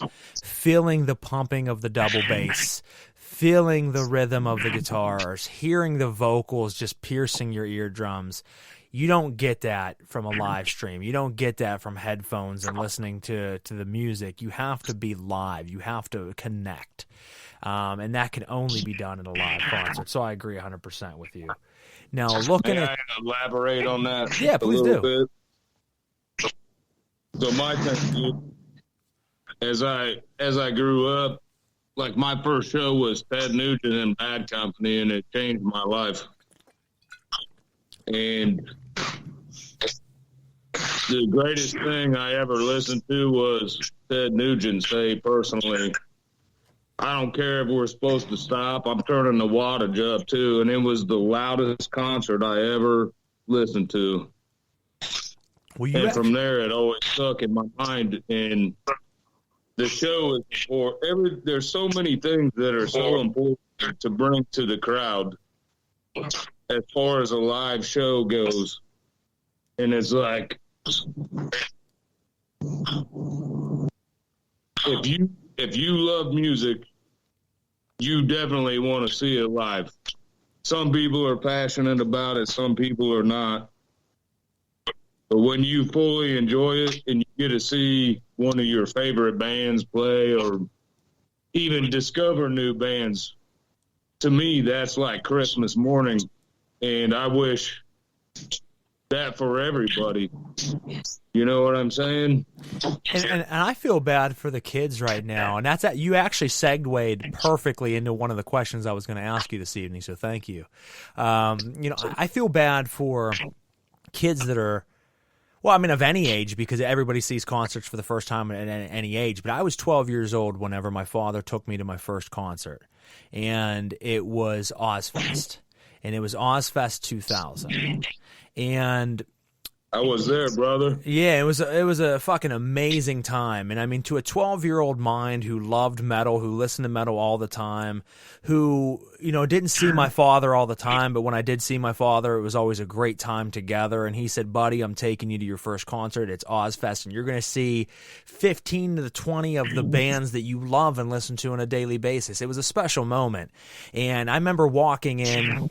feeling the pumping of the double bass, feeling the rhythm of the guitars, hearing the vocals just piercing your eardrums. You don't get that from a live stream. You don't get that from headphones and listening to the music. You have to be live. You have to connect. And that can only be done in a live concert. So I agree 100% with you. Now, looking May at... I elaborate on that? Yeah, please do. Bit? So my thing, as I grew up, like my first show was Ted Nugent and Bad Company, and it changed my life. And the greatest thing I ever listened to was Ted Nugent say personally, I don't care if we're supposed to stop, I'm turning the wattage up too. And it was the loudest concert I ever listened to. And from there, it always stuck in my mind. And the show is for there's so many things that are so important to bring to the crowd as far as a live show goes. And it's like, if you love music, you definitely want to see it live. Some people are passionate about it, some people are not. But when you fully enjoy it and you get to see one of your favorite bands play or even discover new bands, to me, that's like Christmas morning. And I wish that for everybody. You know what I'm saying? And I feel bad for the kids right now. And that's you actually segued perfectly into one of the questions I was going to ask you this evening. So thank you. I feel bad for kids that are, of any age, because everybody sees concerts for the first time at any age. But I was 12 years old whenever my father took me to my first concert. And it was Ozfest. And it was Ozfest 2000. And I was there, brother. Yeah, it was a fucking amazing time. And to a 12-year-old mind who loved metal, who listened to metal all the time, who, didn't see my father all the time, but when I did see my father, it was always a great time together. And he said, buddy, I'm taking you to your first concert. It's Ozfest, and you're going to see 15 to 20 of the bands that you love and listen to on a daily basis. It was a special moment. And I remember walking in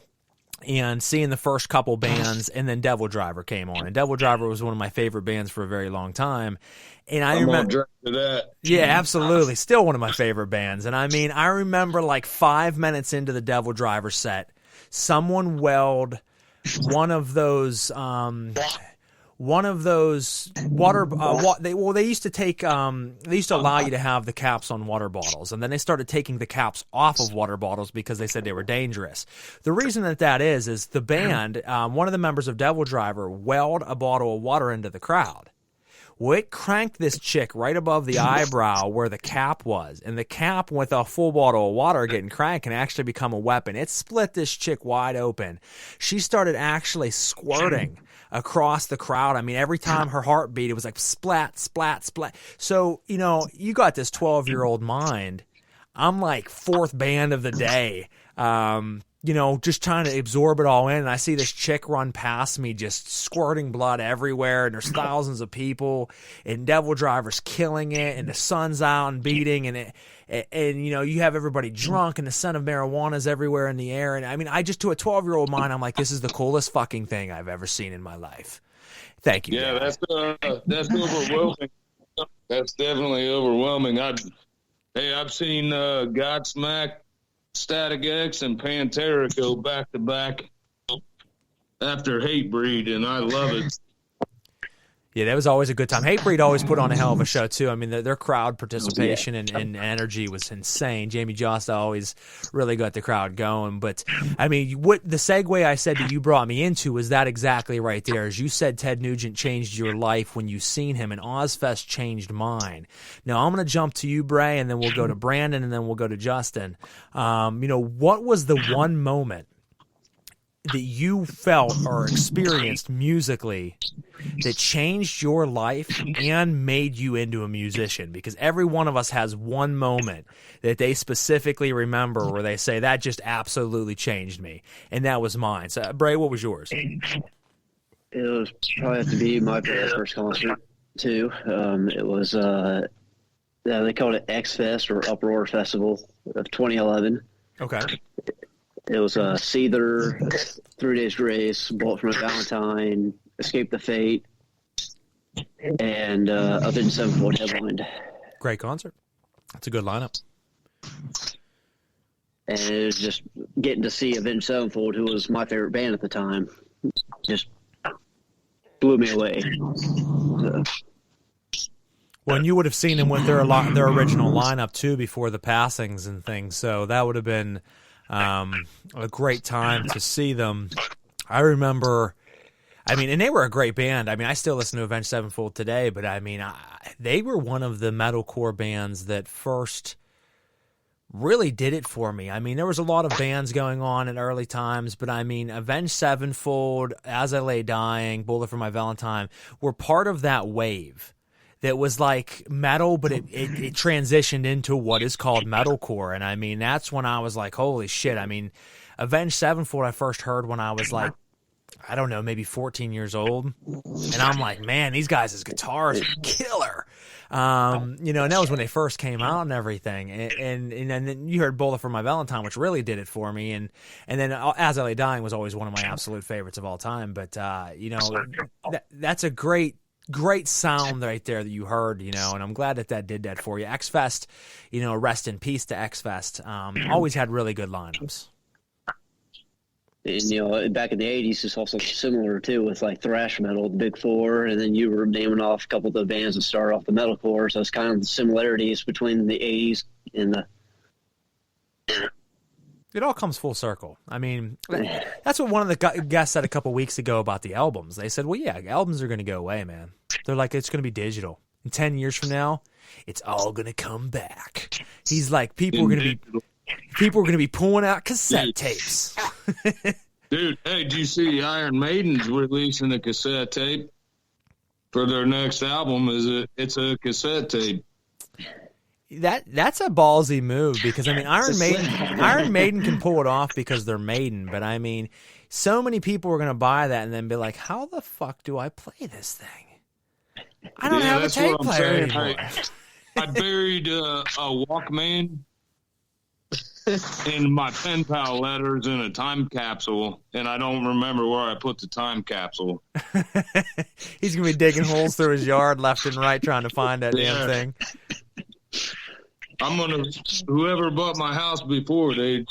and seeing the first couple bands, and then Devil Driver came on. And Devil Driver was one of my favorite bands for a very long time. And I remember that. Yeah, absolutely. Still one of my favorite bands. And I mean, I remember like 5 minutes into the Devil Driver set, someone weld one of those water they used to take they used to allow you to have the caps on water bottles, and then they started taking the caps off of water bottles because they said they were dangerous. The reason that is the band, one of the members of Devil Driver weld a bottle of water into the crowd. Well, it cranked this chick right above the eyebrow where the cap was, and the cap with a full bottle of water getting cranked can actually become a weapon. It split this chick wide open. She started actually squirting across the crowd. I mean, every time her heart beat, it was like splat, splat, splat. So, you know, you got this 12-year-old mind. I'm like fourth band of the day, you know, just trying to absorb it all in. And I see this chick run past me, just squirting blood everywhere. And there's thousands of people, and Devil Driver's killing it, and the sun's out and beating, and you know, you have everybody drunk, and the scent of marijuana's everywhere in the air. And I mean, to a 12-year-old mind, I'm like, this is the coolest fucking thing I've ever seen in my life. Thank you. Yeah, that's overwhelming. That's definitely overwhelming. I've seen Godsmack, Static X, and Pantera go back to back after Hatebreed, and I love it. Yeah, that was always a good time. Hatebreed always put on a hell of a show too. I mean, their crowd participation and energy was insane. Jamie Josta always really got the crowd going. But I mean, what the segue I said that you brought me into was that exactly right there. As you said, Ted Nugent changed your life when you seen him, and Ozfest changed mine. Now I'm going to jump to you, Bray, and then we'll go to Brandon, and then we'll go to Justin. You know, what was the one moment that you felt or experienced musically that changed your life and made you into a musician? Because every one of us has one moment that they specifically remember where they say, that just absolutely changed me. And that was mine. So, Bray, what was yours? It was probably have to be my very first concert, too. It was, they called it X-Fest or Uproar Festival of 2011. Okay. It was Seether, 3 Days Grace, Bullet For My Valentine, Escape the Fate, and Avenged Sevenfold headlined. Great concert. That's a good lineup. And it was just getting to see Avenged Sevenfold, who was my favorite band at the time, just blew me away. Well, and you would have seen them with their original lineup too before the passings and things, so that would have been a great time to see them. I remember, I mean, and they were a great band. I mean, I still listen to Avenged Sevenfold today, but I mean, they were one of the metalcore bands that first really did it for me. I mean, there was a lot of bands going on in early times, but I mean, Avenged Sevenfold, As I Lay Dying, Bullet For My Valentine were part of that wave that was like metal, but it transitioned into what is called metalcore. And I mean, that's when I was like, holy shit. I mean, Avenged Sevenfold I first heard when I was like, I don't know, maybe 14 years old. And I'm like, man, these guys' guitars are killer. You know, and that was when they first came out and everything. And then you heard Bullet For My Valentine, which really did it for me. And then As I Lay Dying was always one of my absolute favorites of all time. But, you know, that's a great sound right there that you heard, you know, and I'm glad that did that for you. X-Fest, you know, rest in peace to X-Fest. Always had really good lineups. And, you know, back in the 80s, it's also similar, too, with, like, thrash metal, the Big Four, and then you were naming off a couple of the bands that started off the metalcore, so it's kind of the similarities between the 80s and the... It all comes full circle. I mean, that's what one of the guests said a couple weeks ago about the albums. They said, well, yeah, albums are going to go away, man. They're like, it's going to be digital. In 10 years from now, it's all going to come back. He's like, people are going to be pulling out cassette tapes. Dude, hey, do you see Iron Maiden's releasing a cassette tape for their next album? It's a cassette tape. That's a ballsy move because I mean Iron Maiden can pull it off because they're Maiden, but I mean so many people are going to buy that and then be like, how the fuck do I play this thing? I don't have a tape player anymore. I buried a Walkman in my pen pal letters in a time capsule, and I don't remember where I put the time capsule. He's going to be digging holes through his yard left and right trying to find that damn thing. I'm going to, whoever bought my house before, they're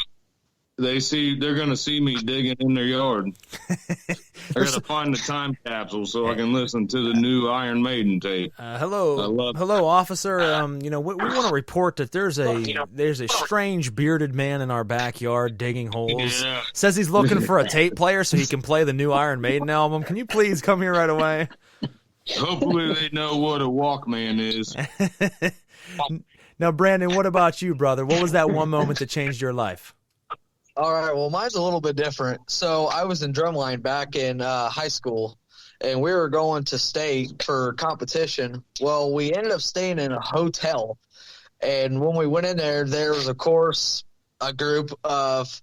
going to see me digging in their yard. I got to find the time capsule so I can listen to the new Iron Maiden tape. Hello, officer. We want to report that there's a strange bearded man in our backyard digging holes. Yeah. Says he's looking for a tape player so he can play the new Iron Maiden album. Can you please come here right away? Hopefully they know what a Walkman is. Now, Brandon, what about you, brother? What was that one moment that changed your life? All right, well, mine's a little bit different. So I was in drumline back in high school, and we were going to state for competition. Well, we ended up staying in a hotel, and when we went in there, there was, of course, a group of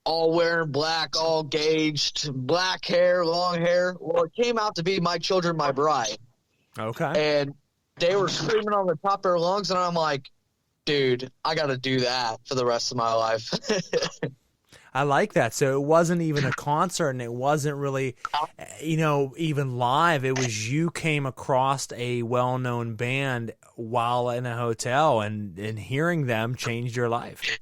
all wearing black, all gauged, black hair, long hair. Well, it came out to be My Children, My Bride. Okay. And they were screaming on the top of their lungs, and I'm like, dude, I got to do that for the rest of my life. I like that. So it wasn't even a concert, and it wasn't really, even live. It was you came across a well-known band while in a hotel, and hearing them changed your life.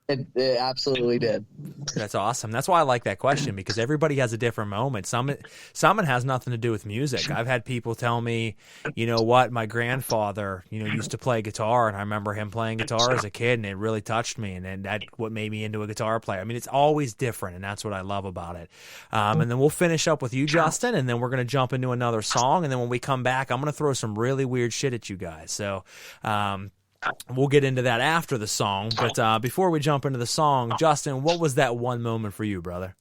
It absolutely did. That's awesome. That's why I like that question, because everybody has a different moment. Some it has nothing to do with music. I've had people tell me, my grandfather, used to play guitar, and I remember him playing guitar as a kid, and it really touched me, and that what made me into a guitar player. I mean, it's always different, and that's what I love about it. And then we'll finish up with you, Justin, and then we're going to jump into another song, and then when we come back, I'm going to throw some really weird shit at you guys. So, we'll get into that after the song, but before we jump into the song, Justin, what was that one moment for you, brother?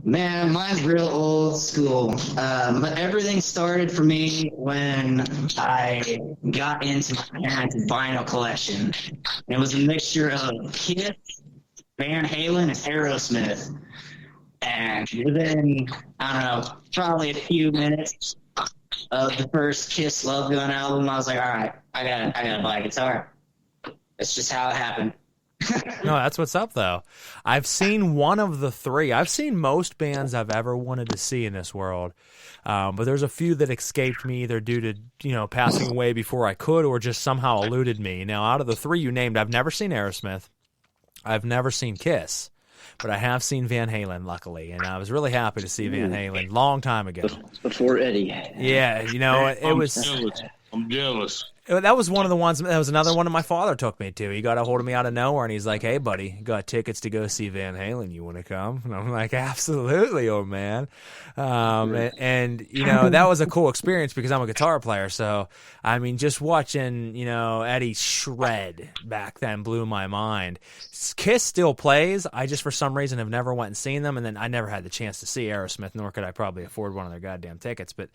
Man, mine's real old school. But everything started for me when I got into my parents' vinyl collection. It was a mixture of Kiss, Van Halen, and Aerosmith. And within, I don't know, probably a few minutes of the first Kiss Love Gun album, I was like, all right, I gotta buy a guitar. That's just how it happened. No, that's what's up, though. I've seen one of the three. I've seen most bands I've ever wanted to see in this world, but there's a few that escaped me either due to passing away before I could, or just somehow eluded me. Now, out of the three you named, I've never seen Aerosmith. I've never seen Kiss. But I have seen Van Halen, luckily, and I was really happy to see Van Halen long time ago. Before Eddie. Yeah, it was. I'm jealous. That was one of the ones. That was another one that my father took me to. He got a hold of me out of nowhere, and he's like, "Hey, buddy, got tickets to go see Van Halen. You want to come?" And I'm like, "Absolutely, old man." And that was a cool experience because I'm a guitar player. So I mean, just watching Eddie shred back then blew my mind. Kiss still plays. I just for some reason have never went and seen them, and then I never had the chance to see Aerosmith, nor could I probably afford one of their goddamn tickets. But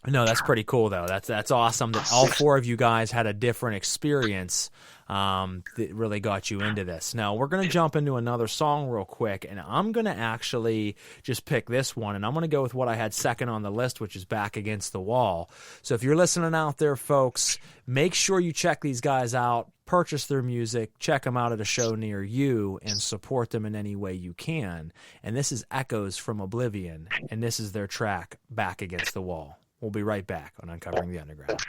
no, that's pretty cool, though. That's awesome that all four of you guys had a different experience that really got you into this. Now, we're going to jump into another song real quick, and I'm going to actually just pick this one, and I'm going to go with what I had second on the list, which is Back Against the Wall. So if you're listening out there, folks, make sure you check these guys out, purchase their music, check them out at a show near you, and support them in any way you can. And this is Echoes from Oblivion, and this is their track, Back Against the Wall. We'll be right back on Uncovering the Underground.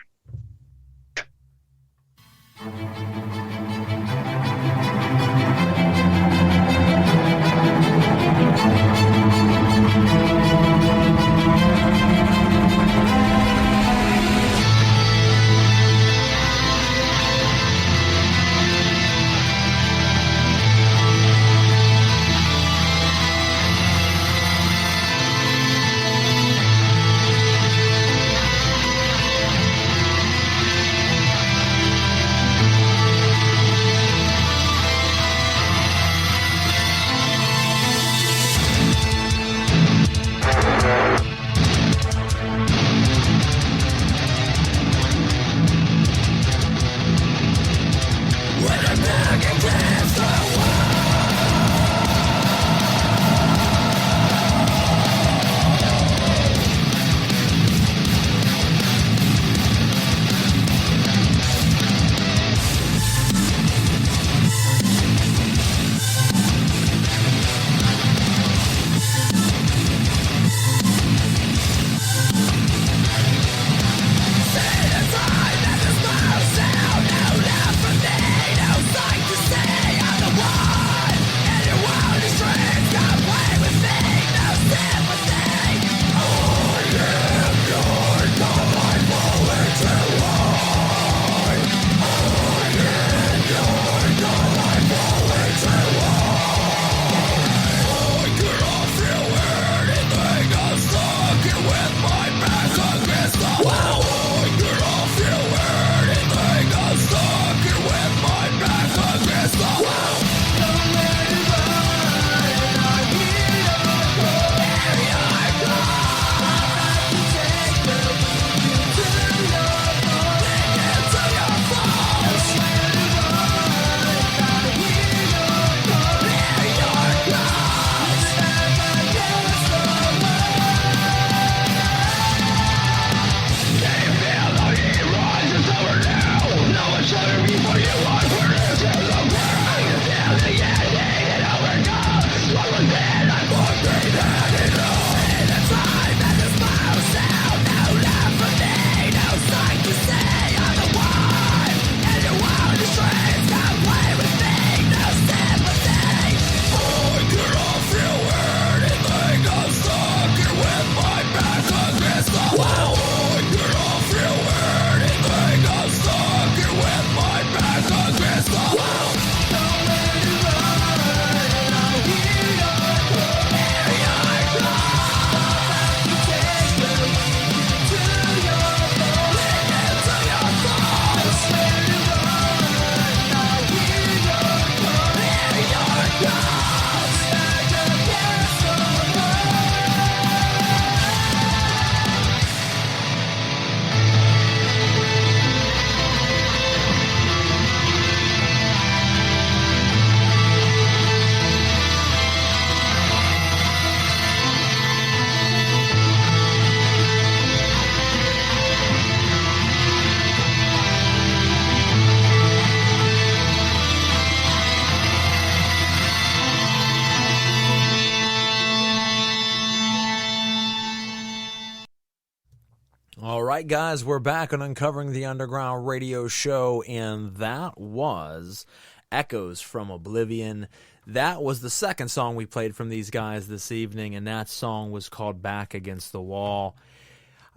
right, guys, we're back on Uncovering the Underground radio show, and that was Echoes from Oblivion. That was the second song we played from these guys this evening, and that song was called Back Against the Wall.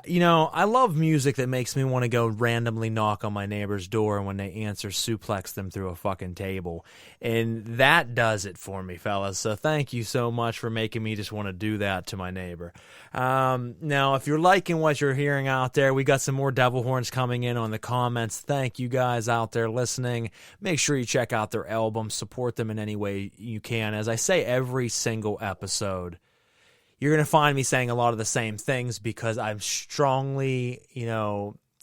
You know, I love music that makes me want to go randomly knock on my neighbor's door, and when they answer, suplex them through a fucking table. And that does it for me, fellas. So thank you so much for making me just want to do that to my neighbor. Now, if you're liking what you're hearing out there, we got some more devil horns coming in on the comments. Thank you guys out there listening. Make sure you check out their album. Support them in any way you can. As I say every single episode, you're going to find me saying a lot of the same things because I'm strongly,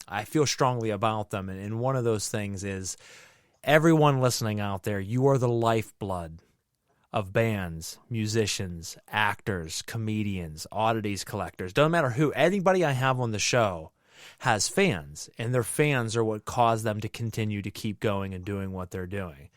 I feel strongly about them. And one of those things is everyone listening out there, you are the lifeblood of bands, musicians, actors, comedians, oddities collectors. Doesn't matter who. Anybody I have on the show has fans, and their fans are what cause them to continue to keep going and doing what they're doing.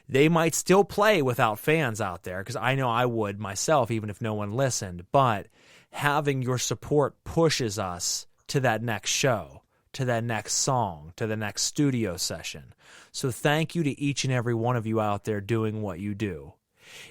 They might still play without fans out there, because I know I would myself, even if no one listened, but having your support pushes us to that next show, to that next song, to the next studio session. So thank you to each and every one of you out there doing what you do.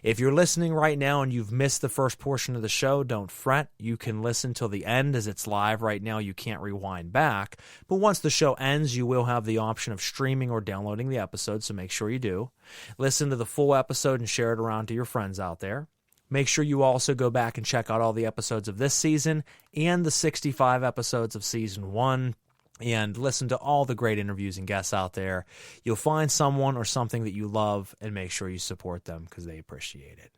If you're listening right now and you've missed the first portion of the show, don't fret. You can listen till the end as it's live right now. You can't rewind back. But once the show ends, you will have the option of streaming or downloading the episode, so make sure you do. Listen to the full episode and share it around to your friends out there. Make sure you also go back and check out all the episodes of this season and the 65 episodes of Season 1. And listen to all the great interviews and guests out there. You'll find someone or something that you love, and make sure you support them because they appreciate it.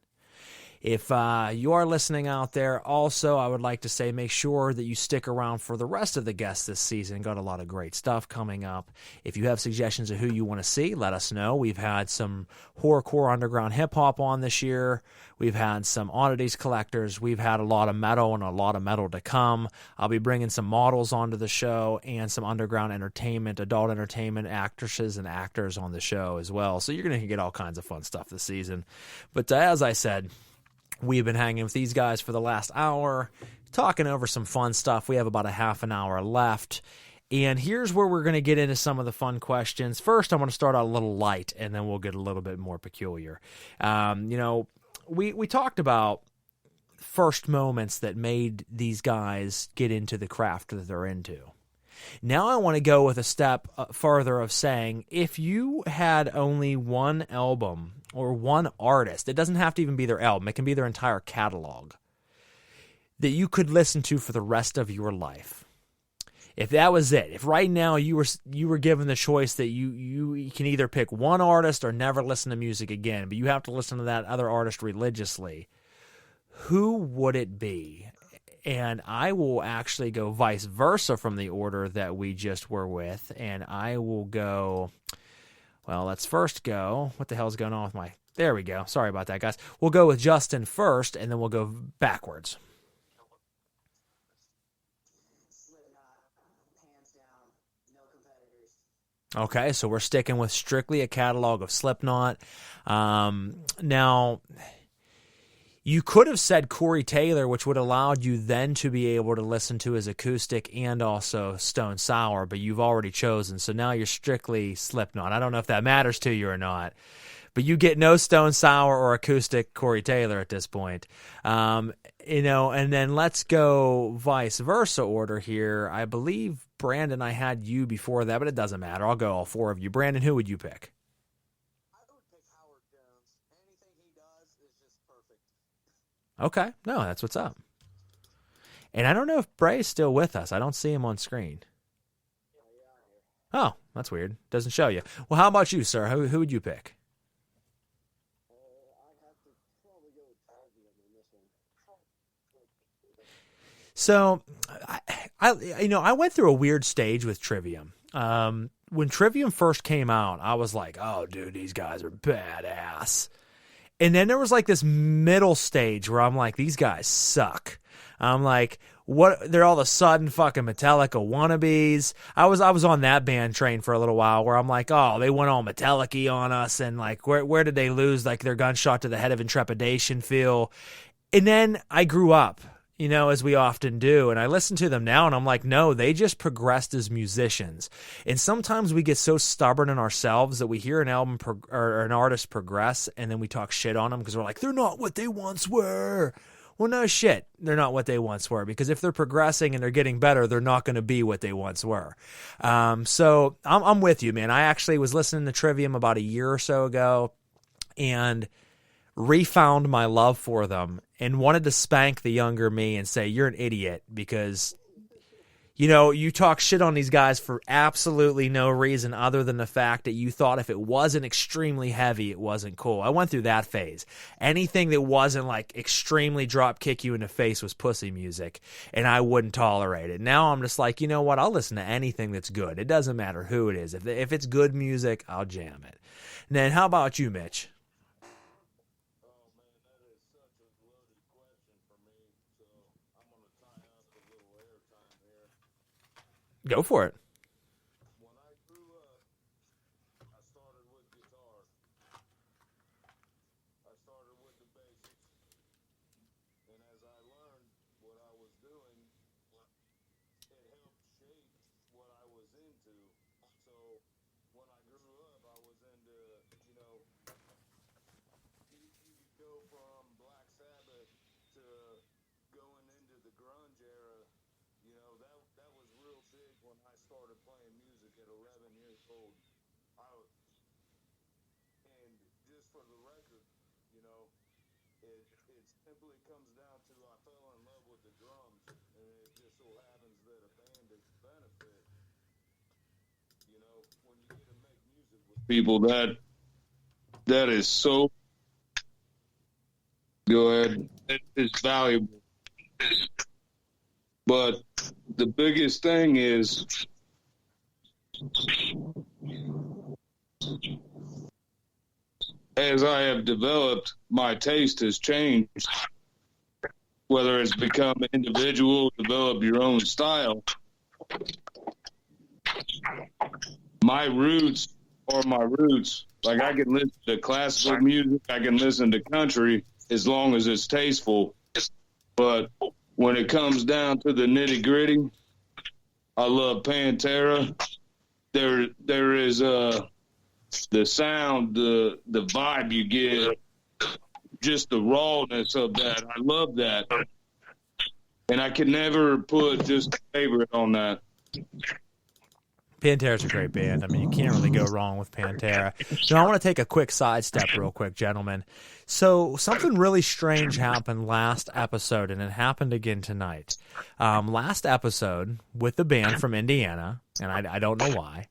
If you are listening out there, also, I would like to say make sure that you stick around for the rest of the guests this season. Got a lot of great stuff coming up. If you have suggestions of who you want to see, let us know. We've had some horrorcore underground hip-hop on this year. We've had some oddities collectors. We've had a lot of metal and a lot of metal to come. I'll be bringing some models onto the show and some underground entertainment, adult entertainment actresses and actors on the show as well. So you're going to get all kinds of fun stuff this season. But as I said, we've been hanging with these guys for the last hour, talking over some fun stuff. We have about a half an hour left. And here's where we're going to get into some of the fun questions. First, I'm going to start out a little light, and then we'll get a little bit more peculiar. We talked about first moments that made these guys get into the craft that they're into. Now I want to go with a step further of saying, if you had only one album or one artist, it doesn't have to even be their album, it can be their entire catalog, that you could listen to for the rest of your life. If that was it, if right now you were given the choice that you can either pick one artist or never listen to music again, but you have to listen to that other artist religiously, who would it be? And I will actually go vice versa from the order that we just were with, and I will go, well, let's first go, what the hell's going on with my, there we go, sorry about that, guys. We'll go with Justin first, and then we'll go backwards. Okay, so we're sticking with strictly a catalog of Slipknot. Now, you could have said Corey Taylor, which would have allowed you then to be able to listen to his acoustic and also Stone Sour, but you've already chosen, so now you're strictly Slipknot. I don't know if that matters to you or not, but you get no Stone Sour or acoustic Corey Taylor at this point. And then let's go vice versa order here. I believe, Brandon, I had you before that, but it doesn't matter. I'll go all four of you. Brandon, who would you pick? I would pick Howard Jones. Anything he does is just perfect. Okay. No, that's what's up. And I don't know if Bray's still with us. I don't see him on screen. Oh, that's weird. Doesn't show you. Well, how about you, sir? Who would you pick? So, I went through a weird stage with Trivium. When Trivium first came out, I was like, oh, dude, these guys are badass. And then there was like this middle stage where I'm like, these guys suck. I'm like, what? They're all of a sudden fucking Metallica wannabes. I was on that band train for a little while where I'm like, oh, they went all Metallica on us, and like, where did they lose like their gunshot to the head of intrepidation feel? And then I grew up. you know, as we often do. And I listen to them now and I'm like, no, they just progressed as musicians. And sometimes we get so stubborn in ourselves that we hear an album or an artist progress and then we talk shit on them because we're like, they're not what they once were. Well, no shit, they're not what they once were, because if they're progressing and they're getting better, they're not going to be what they once were. So I'm with you, man. I actually was listening to Trivium about a year or so ago and refound my love for them and wanted to spank the younger me and say, you're an idiot, because, you know, you talk shit on these guys for absolutely no reason other than the fact that you thought if it wasn't extremely heavy, it wasn't cool. I went through that phase. Anything that wasn't like extremely drop kick you in the face was pussy music, and I wouldn't tolerate it. Now I'm just like, you know what? I'll listen to anything that's good. It doesn't matter who it is. If it's good music, I'll jam it. And then how about you, Mitch? Go for it. When I grew up, I started with guitar. I started with the basics. And as I learned what I was doing, it helped shape what I was into. So when I grew up, I was into, you know, you could go from Black Sabbath to going into the grunge era. You know, that was real big when I started playing music at 11 years old. And just for the record, you know, it simply comes down to I fell in love with the drums, and it just so happens that a band is a benefit. You know, when you get to make music with people, that is so. Go ahead. It is valuable. But the biggest thing is as I have developed, my taste has changed. Whether it's become individual, develop your own style. My roots are my roots. Like, I can listen to classical music, I can listen to country as long as it's tasteful. But when it comes down to the nitty gritty, I love Pantera. There is the sound, the vibe you get, just the rawness of that. I love that, and I can never put just a favorite on that. Pantera's a great band. I mean, you can't really go wrong with Pantera. Now, I want to take a quick sidestep real quick, gentlemen. So something really strange happened last episode, and it happened again tonight. Last episode with the band from Indiana, and I don't know why,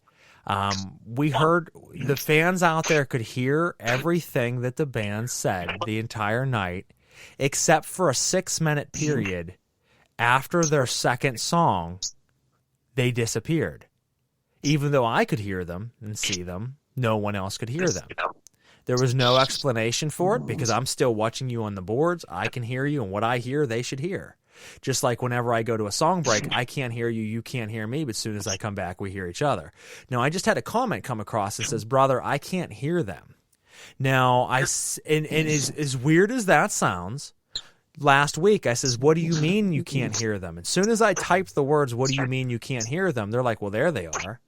we heard the fans out there could hear everything that the band said the entire night, except for a 6-minute period after their second song, they disappeared. Even though I could hear them and see them, no one else could hear them. There was no explanation for it because I'm still watching you on the boards. I can hear you, and what I hear, they should hear. Just like whenever I go to a song break, I can't hear you, you can't hear me, but as soon as I come back, we hear each other. Now, I just had a comment come across that says, brother, I can't hear them. Now, and as weird as that sounds, last week I says, what do you mean you can't hear them? As soon as I typed the words, what do you mean you can't hear them? They're like, well, there they are.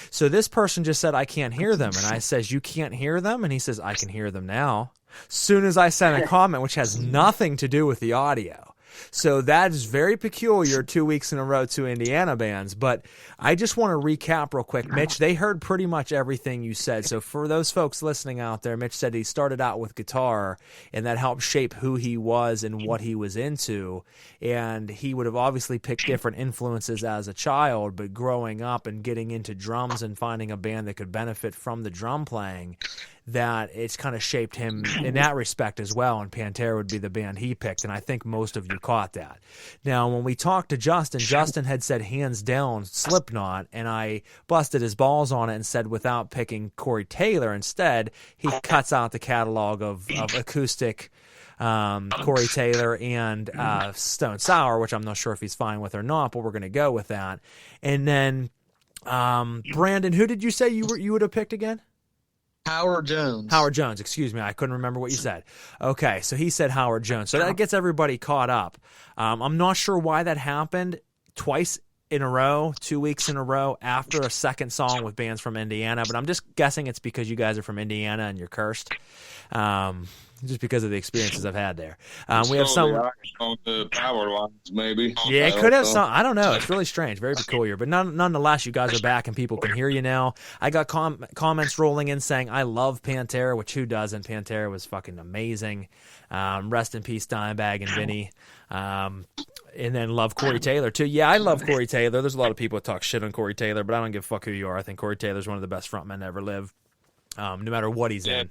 So this person just said, I can't hear them. And I says, you can't hear them? And he says, I can hear them now. Soon as I sent a comment, which has nothing to do with the audio. So that is very peculiar 2 weeks in a row to Indiana bands. But I just want to recap real quick. Mitch, they heard pretty much everything you said. So for those folks listening out there, Mitch said he started out with guitar, and that helped shape who he was and what he was into. And he would have obviously picked different influences as a child, but growing up and getting into drums and finding a band that could benefit from the drum playing, that it's kind of shaped him in that respect as well, and Pantera would be the band he picked, and I think most of you caught that. Now, when we talked to Justin had said hands down Slipknot, and I busted his balls on it and said without picking Corey Taylor instead, he cuts out the catalog of acoustic Corey Taylor and Stone Sour, which I'm not sure if he's fine with or not, but we're going to go with that. And then Brandon, who did you say you would have picked again? Howard Jones. Howard Jones, excuse me. I couldn't remember what you said. Okay, so he said Howard Jones. So that gets everybody caught up. I'm not sure why that happened twice in a row, 2 weeks in a row after a second song with bands from Indiana, but I'm just guessing it's because you guys are from Indiana and you're cursed. Just because of the experiences I've had there. We have some on the power lines, maybe. Yeah, it could have some. I don't know. It's really strange, very peculiar. But nonetheless, you guys are back and people can hear you now. I got comments rolling in saying I love Pantera, which who doesn't? Pantera was fucking amazing. Rest in peace, Dimebag and Vinny. And then love Corey Taylor too. Yeah, I love Corey Taylor. There's a lot of people that talk shit on Corey Taylor, but I don't give a fuck who you are. I think Corey Taylor's one of the best frontmen to ever live, no matter what he's in.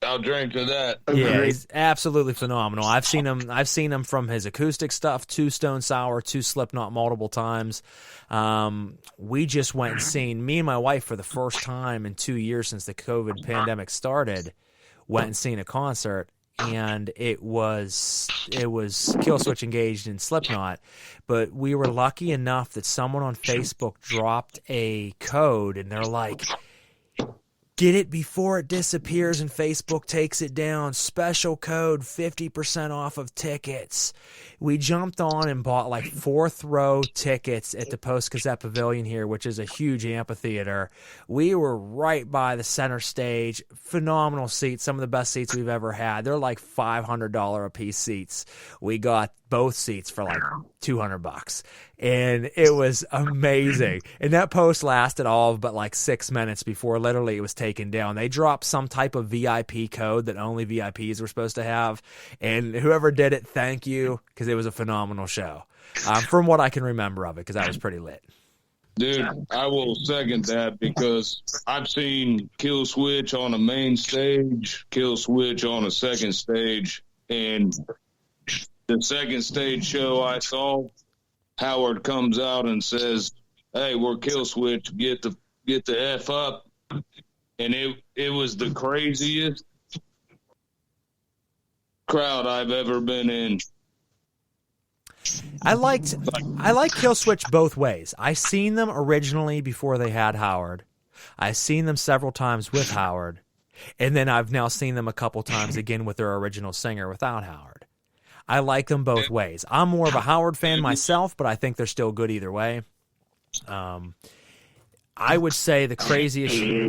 I'll drink to that. Yeah, he's absolutely phenomenal. I've seen him from his acoustic stuff to Stone Sour to Slipknot multiple times. We just went and seen, me and my wife for the first time in 2 years since the COVID pandemic started, went and seen a concert, and it was Killswitch Engaged and Slipknot. But we were lucky enough that someone on Facebook dropped a code, and they're like, get it before it disappears and Facebook takes it down. Special code, 50% off of tickets. We jumped on and bought like fourth row tickets at the Post-Gazette Pavilion here, which is a huge amphitheater. We were right by the center stage. Phenomenal seats, some of the best seats we've ever had. They're like $500 a piece seats. We got both seats for like $200, and it was amazing. And that post lasted all but like 6 minutes before literally it was taken down. They dropped some type of VIP code that only VIPs were supposed to have, and whoever did it, thank you, because it was a phenomenal show. From what I can remember of it, because I was pretty lit. Dude, I will second that because I've seen Killswitch on a main stage, Killswitch on a second stage, and the second stage show I saw, Howard comes out and says, "Hey, we're Killswitch, get the F up." And it was the craziest crowd I've ever been in. I like Killswitch both ways. I seen them originally before they had Howard. I've seen them several times with Howard, and then I've now seen them a couple times again with their original singer without Howard. I like them both ways. I'm more of a Howard fan myself, but I think they're still good either way. I would say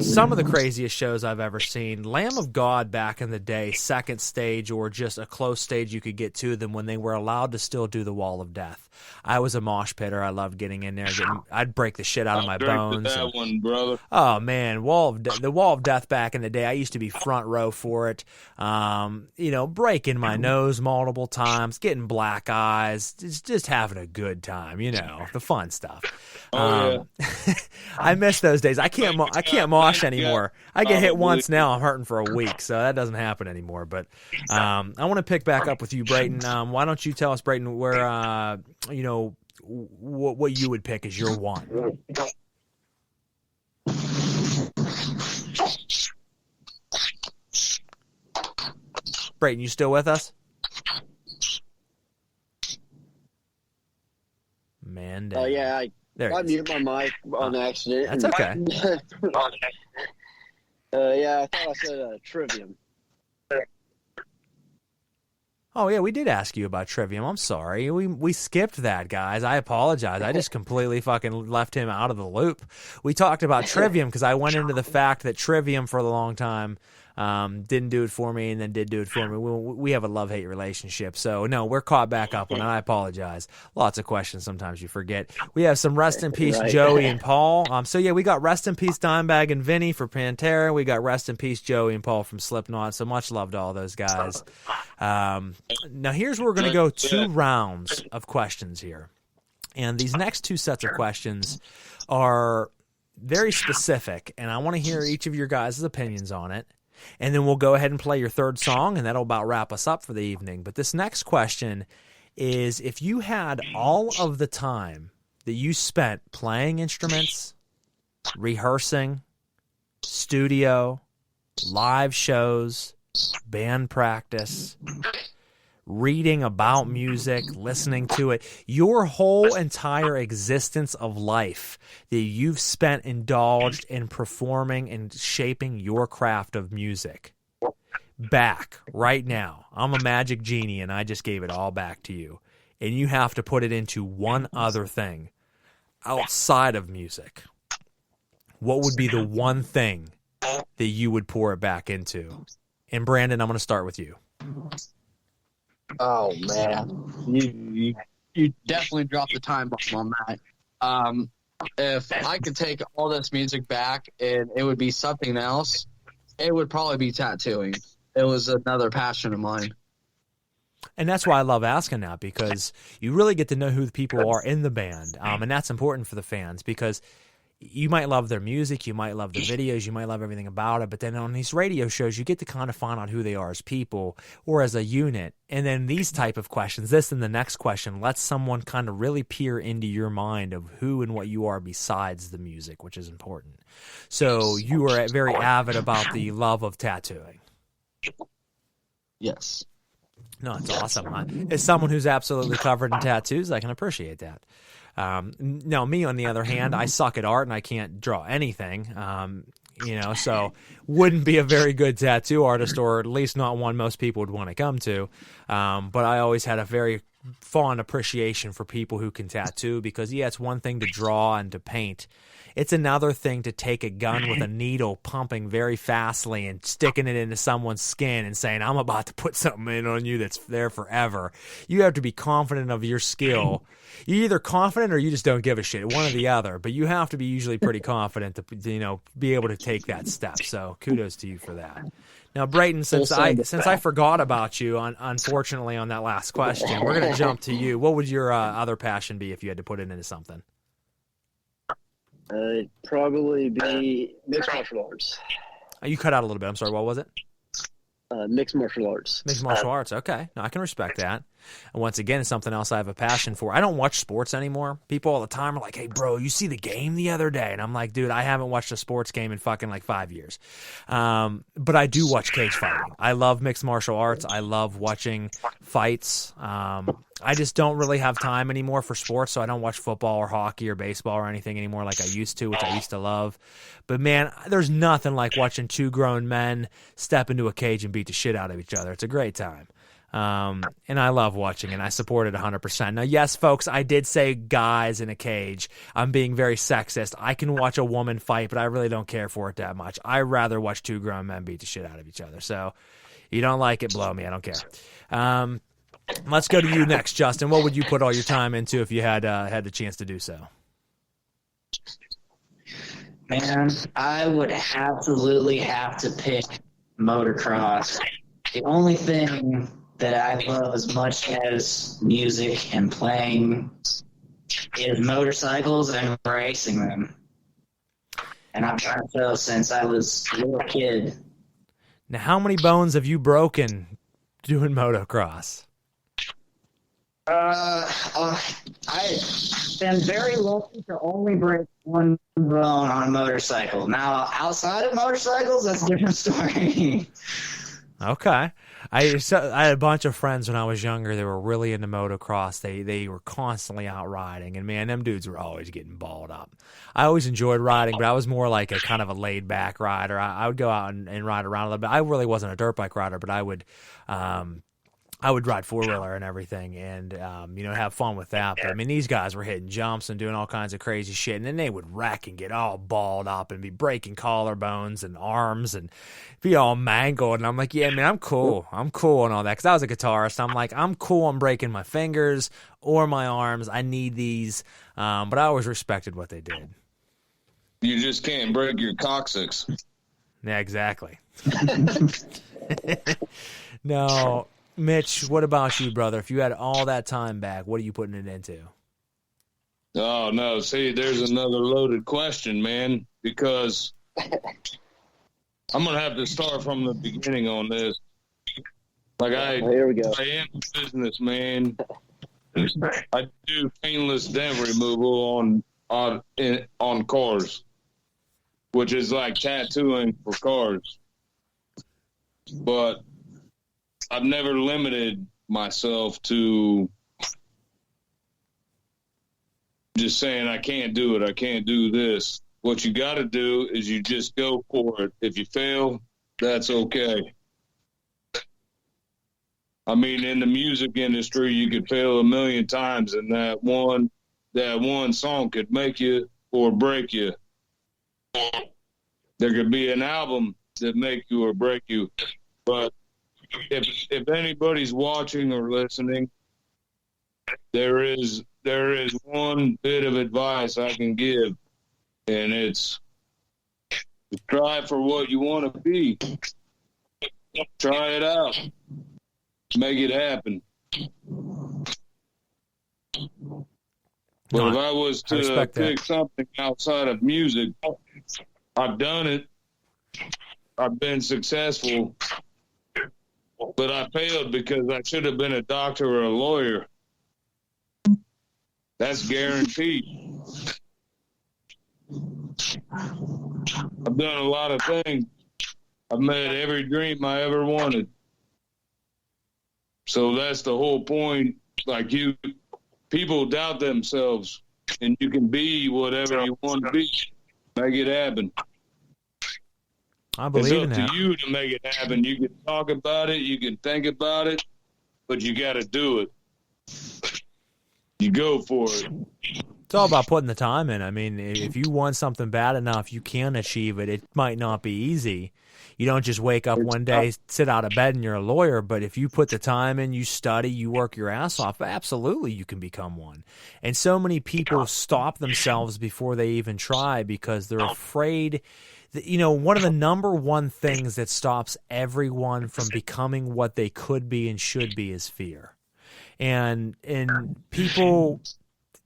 some of the craziest shows I've ever seen, Lamb of God back in the day, second stage or just a close stage you could get to them when they were allowed to still do the Wall of Death. I was a mosh pitter. I loved getting in there. I'd break the shit out of my bones. That one, brother. Oh, man. The Wall of Death back in the day, I used to be front row for it. Breaking my nose multiple times, getting black eyes, just having a good time, the fun stuff. Yeah. I miss those days. I can't mosh anymore. I get hit once now, I'm hurting for a week, so that doesn't happen anymore. But I want to pick back up with you, Brayton. Why don't you tell us, Brayton, where what you would pick as your one? Brayton, you still with us? Man, yeah, I muted my mic on accident. That's okay. Yeah, I thought I said Trivium. Oh, yeah, we did ask you about Trivium. I'm sorry. We skipped that, guys. I apologize. I just completely fucking left him out of the loop. We talked about Trivium because I went into the fact that Trivium for a long time didn't do it for me and then did do it for me. We have a love-hate relationship. So, no, we're caught back up on it. I apologize. Lots of questions. Sometimes you forget. We have some rest in peace Joey and Paul. We got rest in peace Dimebag and Vinny for Pantera. We got rest in peace Joey and Paul from Slipknot. So much love to all those guys. Now, here's where we're going to go 2 rounds of questions here. And these next 2 sets of questions are very specific, and I want to hear each of your guys' opinions on it. And then we'll go ahead and play your third song, and that'll about wrap us up for the evening. But this next question is, if you had all of the time that you spent playing instruments, rehearsing, studio, live shows, band practice, reading about music, listening to it, your whole entire existence of life that you've spent indulged in performing and shaping your craft of music back right now. I'm a magic genie and I just gave it all back to you. And you have to put it into one other thing outside of music. What would be the one thing that you would pour it back into? And Brandon, I'm going to start with you. Oh man, you definitely dropped the time bomb on that. If I could take all this music back and it would be something else, it would probably be tattooing. It was another passion of mine. And that's why I love asking that, because you really get to know who the people are in the band. And that's important for the fans, because you might love their music, you might love the videos, you might love everything about it, but then on these radio shows, you get to kind of find out who they are as people or as a unit. And then these type of questions, this and the next question, lets someone kind of really peer into your mind of who and what you are besides the music, which is important. So you are very avid about the love of tattooing. Yes. No, it's awesome. As someone who's absolutely covered in tattoos, I can appreciate that. Now, me, on the other hand, I suck at art and I can't draw anything, so wouldn't be a very good tattoo artist, or at least not one most people would want to come to. But I always had a very fond appreciation for people who can tattoo, because, yeah, it's one thing to draw and to paint. It's another thing to take a gun with a needle pumping very fastly and sticking it into someone's skin and saying, I'm about to put something in on you that's there forever. You have to be confident of your skill. You're either confident or you just don't give a shit, one or the other. But you have to be usually pretty confident to, be able to take that step. So kudos to you for that. Now, Brayton, since I forgot about you, unfortunately, on that last question, we're going to jump to you. What would your other passion be if you had to put it into something? It'd probably be mixed martial arts. You cut out a little bit. I'm sorry. What was it? Mixed martial arts. Mixed martial arts. Okay. No, I can respect that. And once again, it's something else I have a passion for. I don't watch sports anymore. People all the time are like, hey, bro, you see the game the other day? And I'm like, dude, I haven't watched a sports game in fucking like 5 years. But I do watch cage fighting. I love mixed martial arts. I love watching fights. I just don't really have time anymore for sports, so I don't watch football or hockey or baseball or anything anymore like I used to, which I used to love. But, man, there's nothing like watching two grown men step into a cage and beat the shit out of each other. It's a great time. And I love watching, and I support it 100%. Now, yes, folks, I did say guys in a cage. I'm being very sexist. I can watch a woman fight, but I really don't care for it that much. I'd rather watch two grown men beat the shit out of each other. So, you don't like it, blow me. I don't care. Let's go to you next, Justin. What would you put all your time into if you had the chance to do so? Man, I would absolutely have to pick motocross. The only thing that I love as much as music and playing is motorcycles and racing them. And I've done so since I was a little kid. Now, how many bones have you broken doing motocross? I've been very lucky to only break one bone on a motorcycle. Now, outside of motorcycles, that's a different story. Okay. I had a bunch of friends when I was younger. They were really into motocross. They were constantly out riding, and man, them dudes were always getting balled up. I always enjoyed riding, but I was more like a kind of a laid back rider. I would go out and ride around a little bit. I really wasn't a dirt bike rider, but I would ride four-wheeler and everything and, have fun with that. But, I mean, these guys were hitting jumps and doing all kinds of crazy shit, and then they would wreck and get all balled up and be breaking collarbones and arms and be all mangled. And I'm like, yeah, man, I'm cool. I'm cool and all that, because I was a guitarist. I'm like, I'm cool on breaking my fingers or my arms. I need these. But I always respected what they did. You just can't break your coccyx. Yeah, exactly. No. Mitch, what about you, brother? If you had all that time back, what are you putting it into? Oh, no. See, there's another loaded question, man, because I'm going to have to start from the beginning on this. Like, here we go. I am a businessman. I do painless dent removal on cars, which is like tattooing for cars. But I've never limited myself to just saying, I can't do it. I can't do this. What you got to do is you just go for it. If you fail, that's okay. I mean, in the music industry, you could fail a million times, and that one song could make you or break you. There could be an album that make you or break you. But if anybody's watching or listening, there is one bit of advice I can give, and it's try for what you want to be. Try it out. Make it happen. But if I was to pick something outside of music, I've done it. I've been successful, but I failed because I should have been a doctor or a lawyer. That's guaranteed. I've done a lot of things. I've made every dream I ever wanted. So that's the whole point. Like people doubt themselves, and you can be whatever you want to be. Make it happen. I believe in that. It's up to you to make it happen. You can talk about it, you can think about it, but you got to do it. You go for it. It's all about putting the time in. I mean, if you want something bad enough, you can achieve it. It might not be easy. You don't just wake up one day, sit out of bed, and you're a lawyer. But if you put the time in, you study, you work your ass off, absolutely you can become one. And so many people stop themselves before they even try because they're afraid. You know, one of the number one things that stops everyone from becoming what they could be and should be is fear. And people,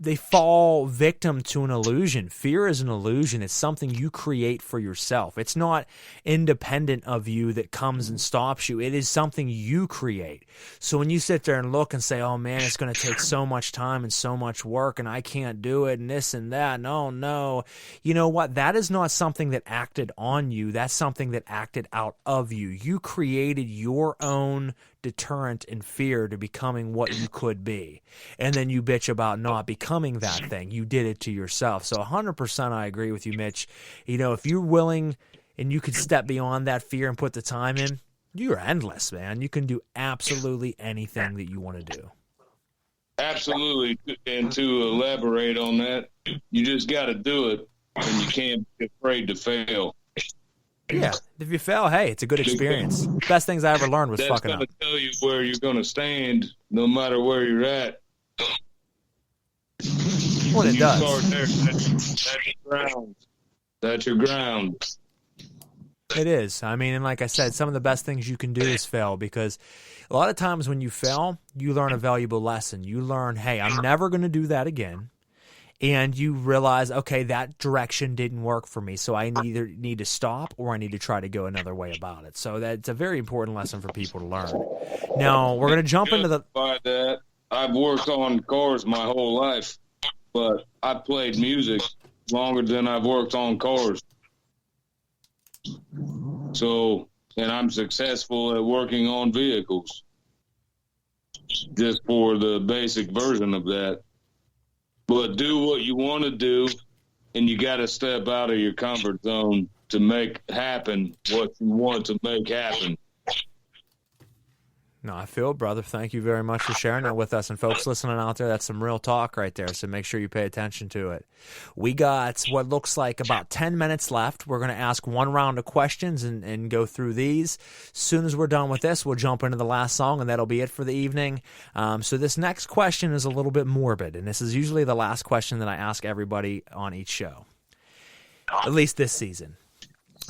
they fall victim to an illusion. Fear is an illusion. It's something you create for yourself. It's not independent of you that comes and stops you. It is something you create. So when you sit there and look and say, oh man, it's going to take so much time and so much work and I can't do it and this and that. No. You know what? That is not something that acted on you. That's something that acted out of you. You created your own deterrent and fear to becoming what you could be. And then you bitch about not becoming that thing. You did it to yourself. So 100% I agree with you, Mitch. You know, if you're willing and you could step beyond that fear and put the time in, you're endless, man. You can do absolutely anything that you want to do. Absolutely. And to elaborate on that, you just got to do it, and you can't be afraid to fail. Yeah, if you fail, hey, it's a good experience. Best things I ever learned was fucking up. That's going to tell you where you're going to stand, no matter where you're at. Well, it does. Start there. That's your ground. That's your ground. It is. I mean, and like I said, some of the best things you can do is fail, because a lot of times when you fail, you learn a valuable lesson. You learn, hey, I'm never going to do that again. And you realize, okay, that direction didn't work for me, so I either need to stop or I need to try to go another way about it. So that's a very important lesson for people to learn. Now, we're going to jump into the... By that, I've worked on cars my whole life, but I've played music longer than I've worked on cars. So, and I'm successful at working on vehicles, just for the basic version of that. But do what you want to do, and you got to step out of your comfort zone to make happen what you want to make happen. No, I feel it, brother. Thank you very much for sharing that with us. And folks listening out there, that's some real talk right there, so make sure you pay attention to it. We got what looks like about 10 minutes left. We're going to ask one round of questions and go through these. As soon as we're done with this, we'll jump into the last song, and that'll be it for the evening. So this next question is a little bit morbid, and this is usually the last question that I ask everybody on each show, at least this season.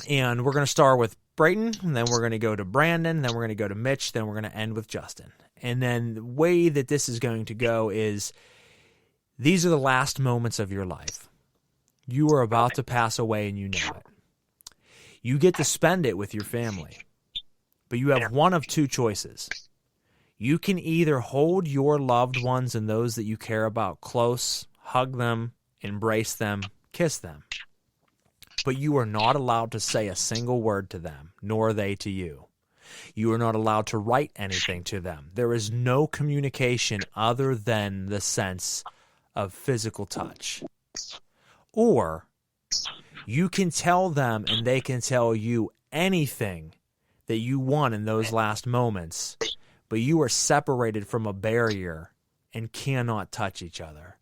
And we're going to start with Brayton, and then we're going to go to Brandon, then we're going to go to Mitch, then we're going to end with Justin. And then the way that this is going to go is, these are the last moments of your life. You are about to pass away, and you know it. You get to spend it with your family, but you have one of two choices. You can either hold your loved ones and those that you care about close, hug them, embrace them, kiss them. But you are not allowed to say a single word to them, nor they to you. You are not allowed to write anything to them. There is no communication other than the sense of physical touch. Or you can tell them and they can tell you anything that you want in those last moments, but you are separated from a barrier and cannot touch each other.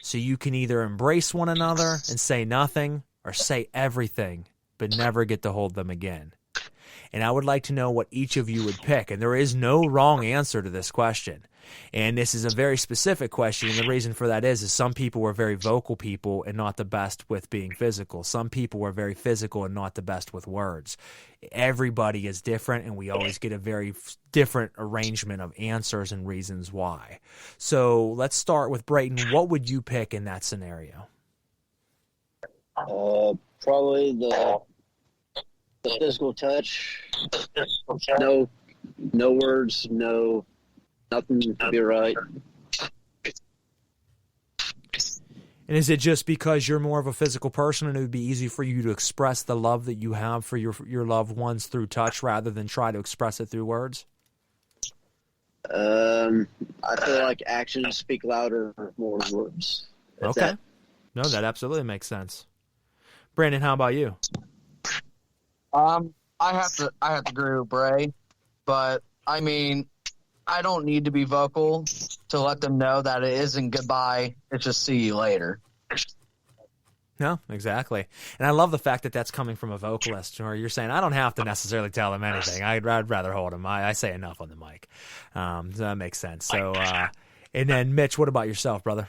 So you can either embrace one another and say nothing, or say everything, but never get to hold them again. And I would like to know what each of you would pick. And there is no wrong answer to this question. And this is a very specific question, and the reason for that is some people were very vocal people and not the best with being physical. Some people were very physical and not the best with words. Everybody is different, and we always get a very different arrangement of answers and reasons why. So let's start with Brayton. What would you pick in that scenario? Probably the physical touch. No words, nothing to be right. And is it just because you're more of a physical person and it would be easy for you to express the love that you have for your loved ones through touch rather than try to express it through words? I feel like actions speak louder more than words. Okay. No, that absolutely makes sense. Brandon, how about you? I have to agree with Bray, but I mean, I don't need to be vocal to let them know that it isn't goodbye. It's just see you later. No, exactly. And I love the fact that that's coming from a vocalist, or you're saying, I don't have to necessarily tell them anything. I'd rather hold them. I say enough on the mic. So that makes sense. So, and then Mitch, what about yourself, brother?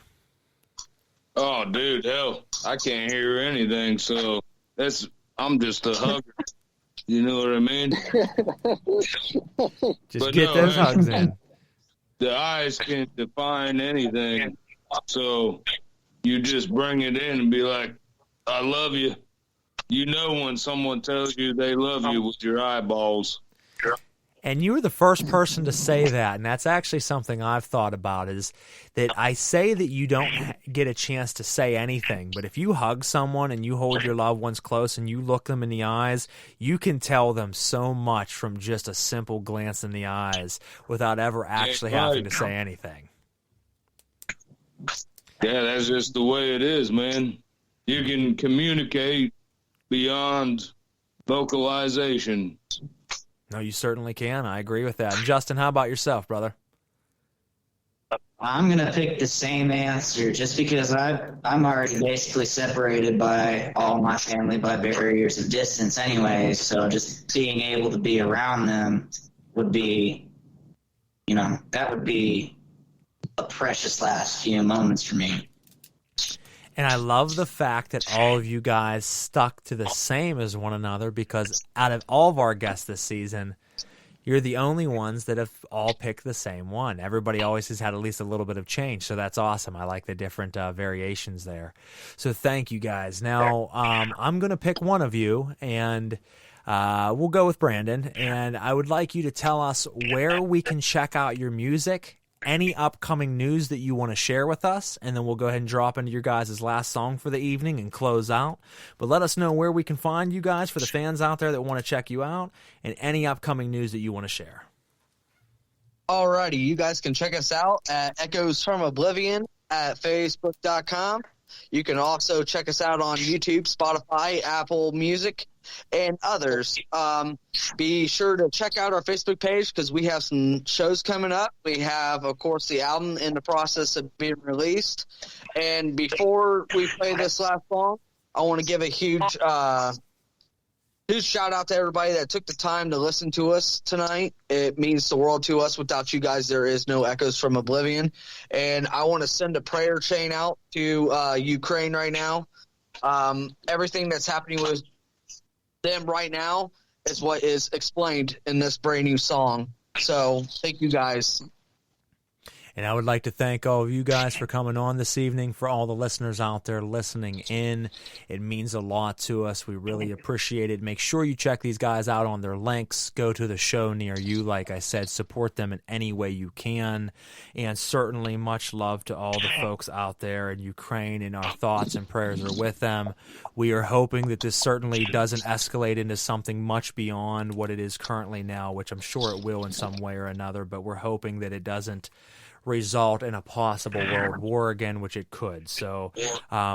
Oh, dude, hell, I can't hear anything, so I'm just a hugger. You know what I mean? Just get those hugs in. The eyes can't define anything, so you just bring it in and be like, I love you. You know when someone tells you they love you with your eyeballs. And you were the first person to say that, and that's actually something I've thought about, is that I say that you don't get a chance to say anything, but if you hug someone and you hold your loved ones close and you look them in the eyes, you can tell them so much from just a simple glance in the eyes without ever actually having to say anything. Yeah, that's just the way it is, man. You can communicate beyond vocalization. No, you certainly can. I agree with that. And Justin, how about yourself, brother? I'm going to pick the same answer just because I'm already basically separated by all my family by barriers of distance anyway. So just being able to be around them would be, that would be a precious last few moments for me. And I love the fact that all of you guys stuck to the same as one another, because out of all of our guests this season, you're the only ones that have all picked the same one. Everybody always has had at least a little bit of change, so that's awesome. I like the different variations there. So thank you guys. Now, I'm going to pick one of you, and we'll go with Brandon. And I would like you to tell us where we can check out your music, any upcoming news that you want to share with us, and then we'll go ahead and drop into your guys' last song for the evening and close out. But let us know where we can find you guys for the fans out there that want to check you out, and any upcoming news that you want to share. Alrighty, you guys can check us out at Echoes From Oblivion at Facebook.com. You can also check us out on YouTube, Spotify, Apple Music, and others. Be sure to check out our Facebook page because we have some shows coming up. We have, of course, the album in the process of being released. And before we play this last song, I want to give a huge shout out to everybody that took the time to listen to us tonight. It means the world to us. Without you guys, there is no Echoes From Oblivion. And I want to send a prayer chain out to Ukraine right now. Everything that's happening with them right now is what is explained in this brand new song. So thank you guys. And I would like to thank all of you guys for coming on this evening, for all the listeners out there listening in. It means a lot to us. We really appreciate it. Make sure you check these guys out on their links. Go to the show near you. Like I said, support them in any way you can. And certainly much love to all the folks out there in Ukraine, and our thoughts and prayers are with them. We are hoping that this certainly doesn't escalate into something much beyond what it is currently now, which I'm sure it will in some way or another, but we're hoping that it doesn't result in a possible world war again, which it could. So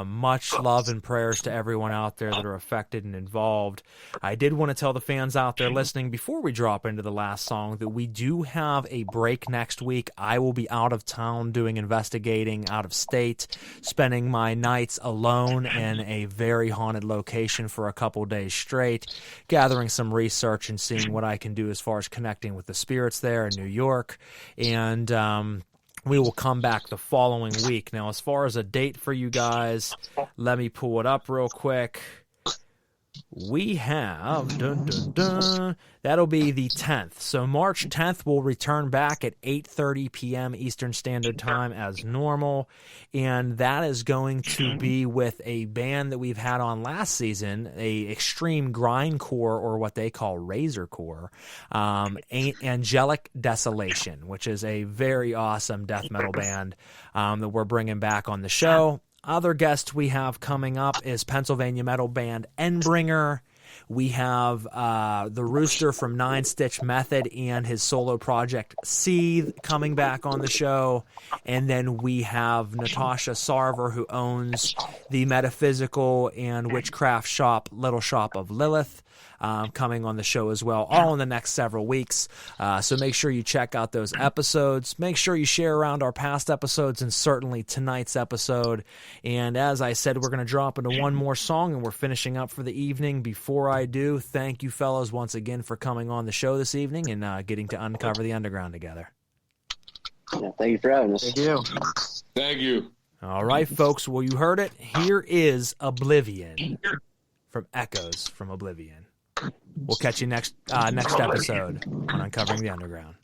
much love and prayers to everyone out there that are affected and involved. I did want to tell the fans out there listening before we drop into the last song that we do have a break next week. I will be out of town doing investigating out of state, spending my nights alone in a very haunted location for a couple days straight, gathering some research and seeing what I can do as far as connecting with the spirits there in New York. And we will come back the following week. Now, as far as a date for you guys, let me pull it up real quick. We have, that'll be the 10th. So March 10th, we'll return back at 8:30 p.m. Eastern Standard Time as normal. And that is going to be with a band that we've had on last season, a extreme grindcore, or what they call razorcore, Angelic Desolation, which is a very awesome death metal band that we're bringing back on the show. Other guests we have coming up is Pennsylvania metal band Endbringer. We have the Rooster from Nine Stitch Method and his solo project Seethe coming back on the show. And then we have Natasha Sarver, who owns the metaphysical and witchcraft shop Little Shop of Lilith, coming on the show as well, all in the next several weeks. So make sure you check out those episodes. Make sure you share around our past episodes and certainly tonight's episode. And as I said, we're going to drop into one more song and we're finishing up for the evening. Before I do, thank you fellas once again for coming on the show this evening and getting to uncover the underground together. Yeah, thank you for having us. Thank you. Thank you. All right, folks. Well, you heard it. Here is Oblivion from Echoes from Oblivion. We'll catch you next episode on Uncovering the Underground.